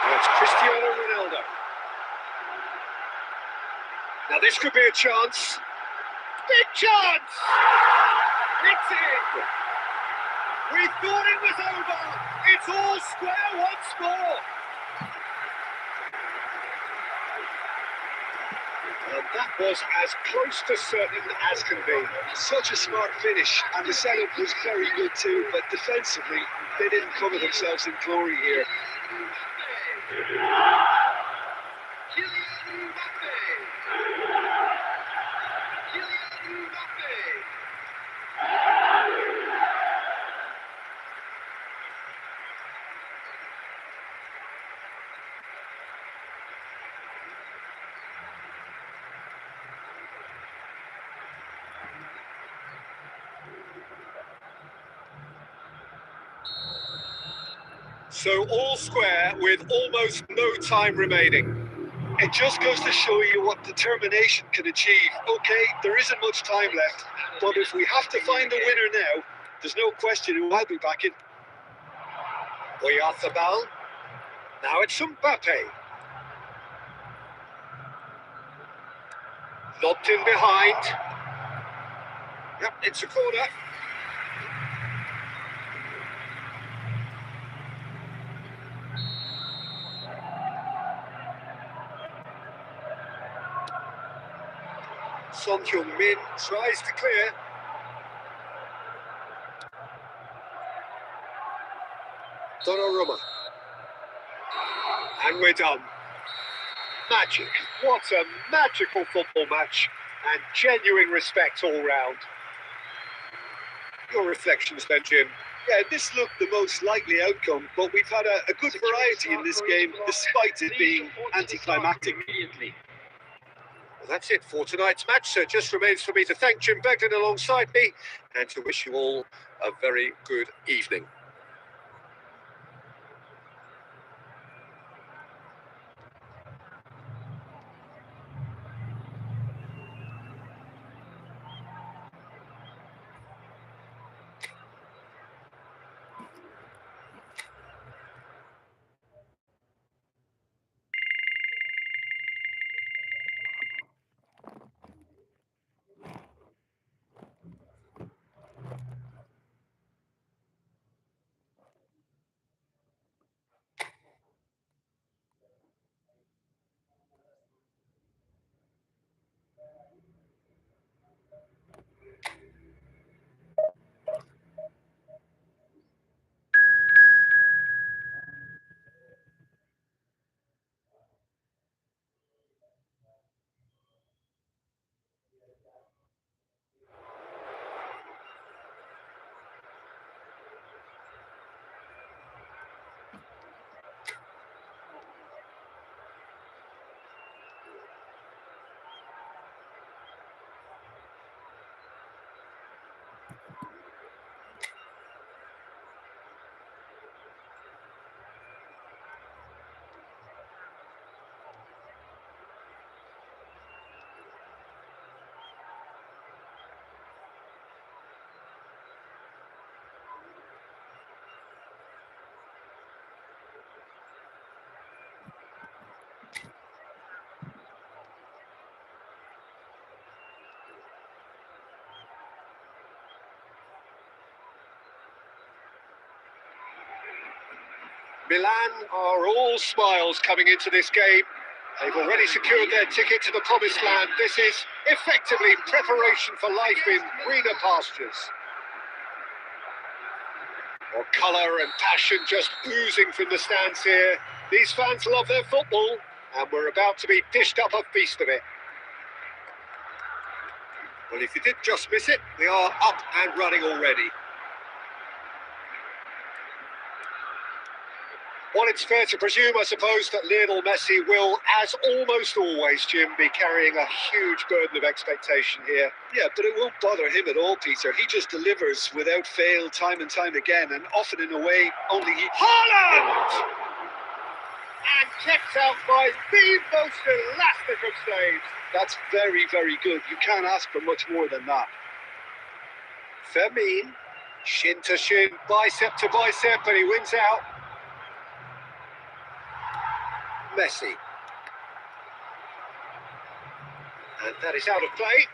Now it's Cristiano Ronaldo. Now this could be a chance. Big chance! It's in! We thought it was over. It's all square once more. And that was as close to certain as can be. Such a smart finish, and the setup was very good too, but defensively, they didn't cover themselves in glory here. Kylian Mbappe. Kylian Mbappe. So all square with almost no time remaining. It just goes to show you what determination can achieve. Okay, there isn't much time left, but if we have to find a winner now, there's no question who I'll be backing. Oyarzabal. Now it's Mbappe. Lobbed in behind. Yep, it's a corner. Son Heung-min tries to clear. Donnarumma. And we're done. Magic. What a magical football match. And genuine respect all round. Your reflections then, Jim? Yeah, this looked the most likely outcome, but we've had a good variety in this game, despite it being anticlimactic. Well, that's it for tonight's match. So it just remains for me to thank Jim Beglin alongside me and to wish you all a very good evening. Milan are all smiles coming into this game. They've already secured their ticket to the promised land. This is effectively preparation for life in greener pastures. More colour and passion just oozing from the stands here. These fans love their football, and we're about to be dished up a feast of it. Well, if you did just miss it, we are up and running already. Well, it's fair to presume, I suppose, that Lionel Messi will, as almost always, Jim, be carrying a huge burden of expectation here. Yeah, but it won't bother him at all, Peter. He just delivers without fail time and time again, and often in a way only he... Haaland! And kept out by the most elastic of saves. That's very, very good. You can't ask for much more than that. Fermin, shin to shin, bicep to bicep, and he wins out. Messi. And that is out of play.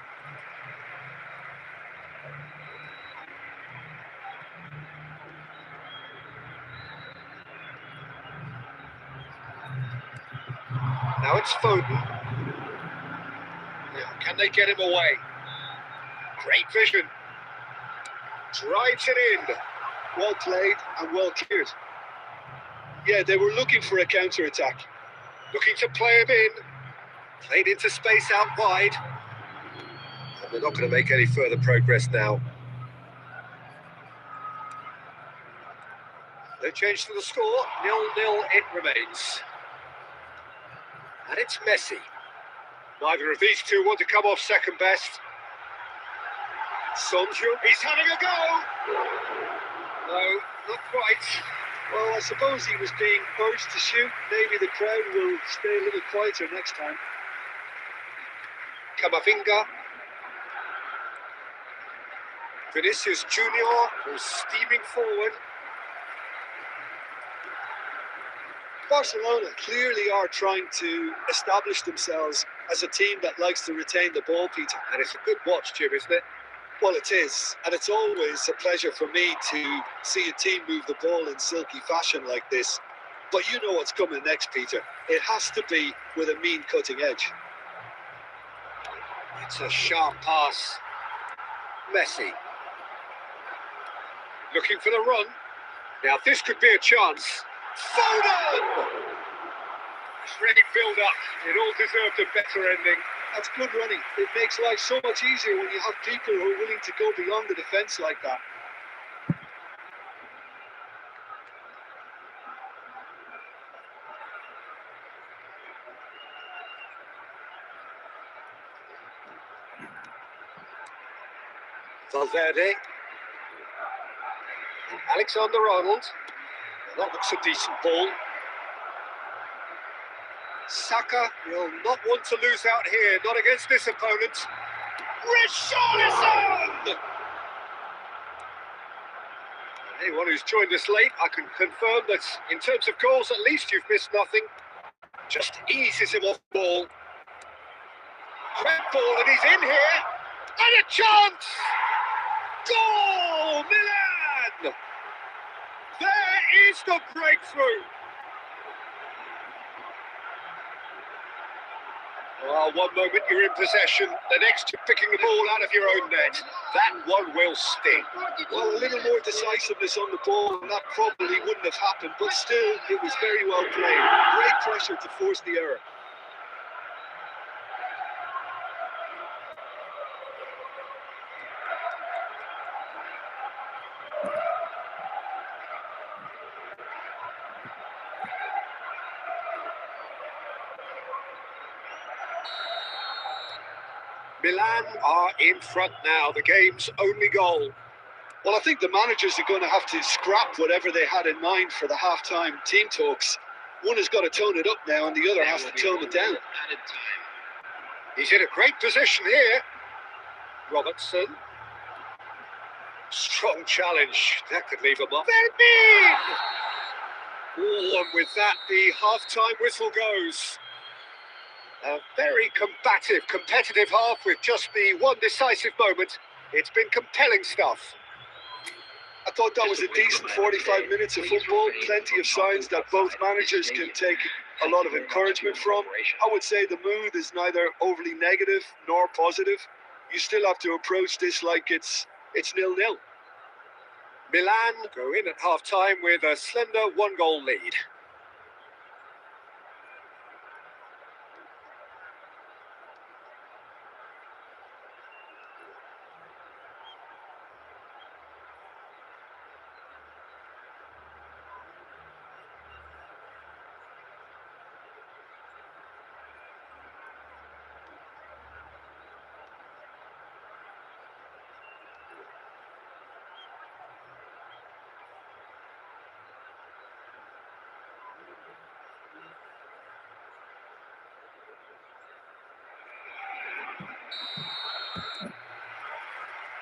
Now it's Foden. Now, can they get him away? Great vision. Drives it in. Well played and well cleared. Yeah, they were looking for a counter-attack. Looking to play him in. Played into space out wide. And they're not going to make any further progress now. No change to the score. 0-0 it remains. And it's Messi. Neither of these two want to come off second best. Son Heung, he's having a go! No, not quite. Well, I suppose he was being urged to shoot. Maybe the crowd will stay a little quieter next time. Camavinga. Vinicius Junior was steaming forward. Barcelona clearly are trying to establish themselves as a team that likes to retain the ball, Peter. And it's a good watch, Jim, isn't it? Well, it is, and it's always a pleasure for me to see a team move the ball in silky fashion like this. But you know what's coming next, Peter. It has to be with a mean cutting edge. It's a sharp pass. Messi. Looking for the run. Now this could be a chance. Foden! Great build-up. It all deserved a better ending. That's good running. It makes life so much easier when you have people who are willing to go beyond the defence like that. Valverde. Alexander-Arnold. That looks a decent ball. Saka will not want to lose out here, not against this opponent. Richarlison! Anyone who's joined us late, I can confirm that in terms of goals, at least you've missed nothing. Just eases him off the ball. Red ball, and he's in here. And a chance! Goal! Milan! There is the breakthrough. Well, one moment you're in possession, the next you're picking the ball out of your own net. That one will sting. Well, a little more decisiveness on the ball, and that probably wouldn't have happened, but still, it was very well played. Great pressure to force the error. Milan are in front now, the game's only goal. Well, I think the managers are going to have to scrap whatever they had in mind for the half-time team talks. One has got to tone it up now, and the other has to tone it down. He's in a great position here. Robertson. Strong challenge. That could leave him off. Oh, and with that, the half-time whistle goes. A very combative, competitive half with just the one decisive moment. It's been compelling stuff. I thought that was a decent 45 minutes of football. Plenty of signs that both managers can take a lot of encouragement from. I would say the mood is neither overly negative nor positive. You still have to approach this like it's 0-0. Milan go in at half-time with a slender one-goal lead.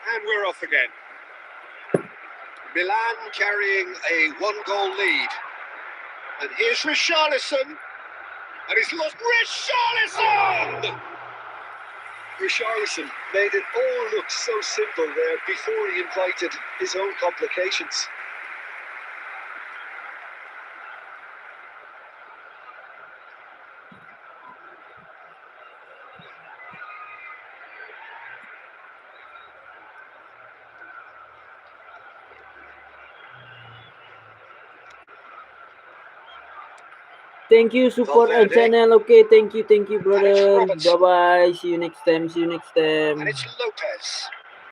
And we're off again. Milan carrying a one-goal lead. And here's Richarlison. And he's lost Richarlison! Richarlison made it all look so simple there before he invited his own complications. Thank you, support our channel. Okay, thank you, brother. Bye bye. See you next time. And it's Lopez.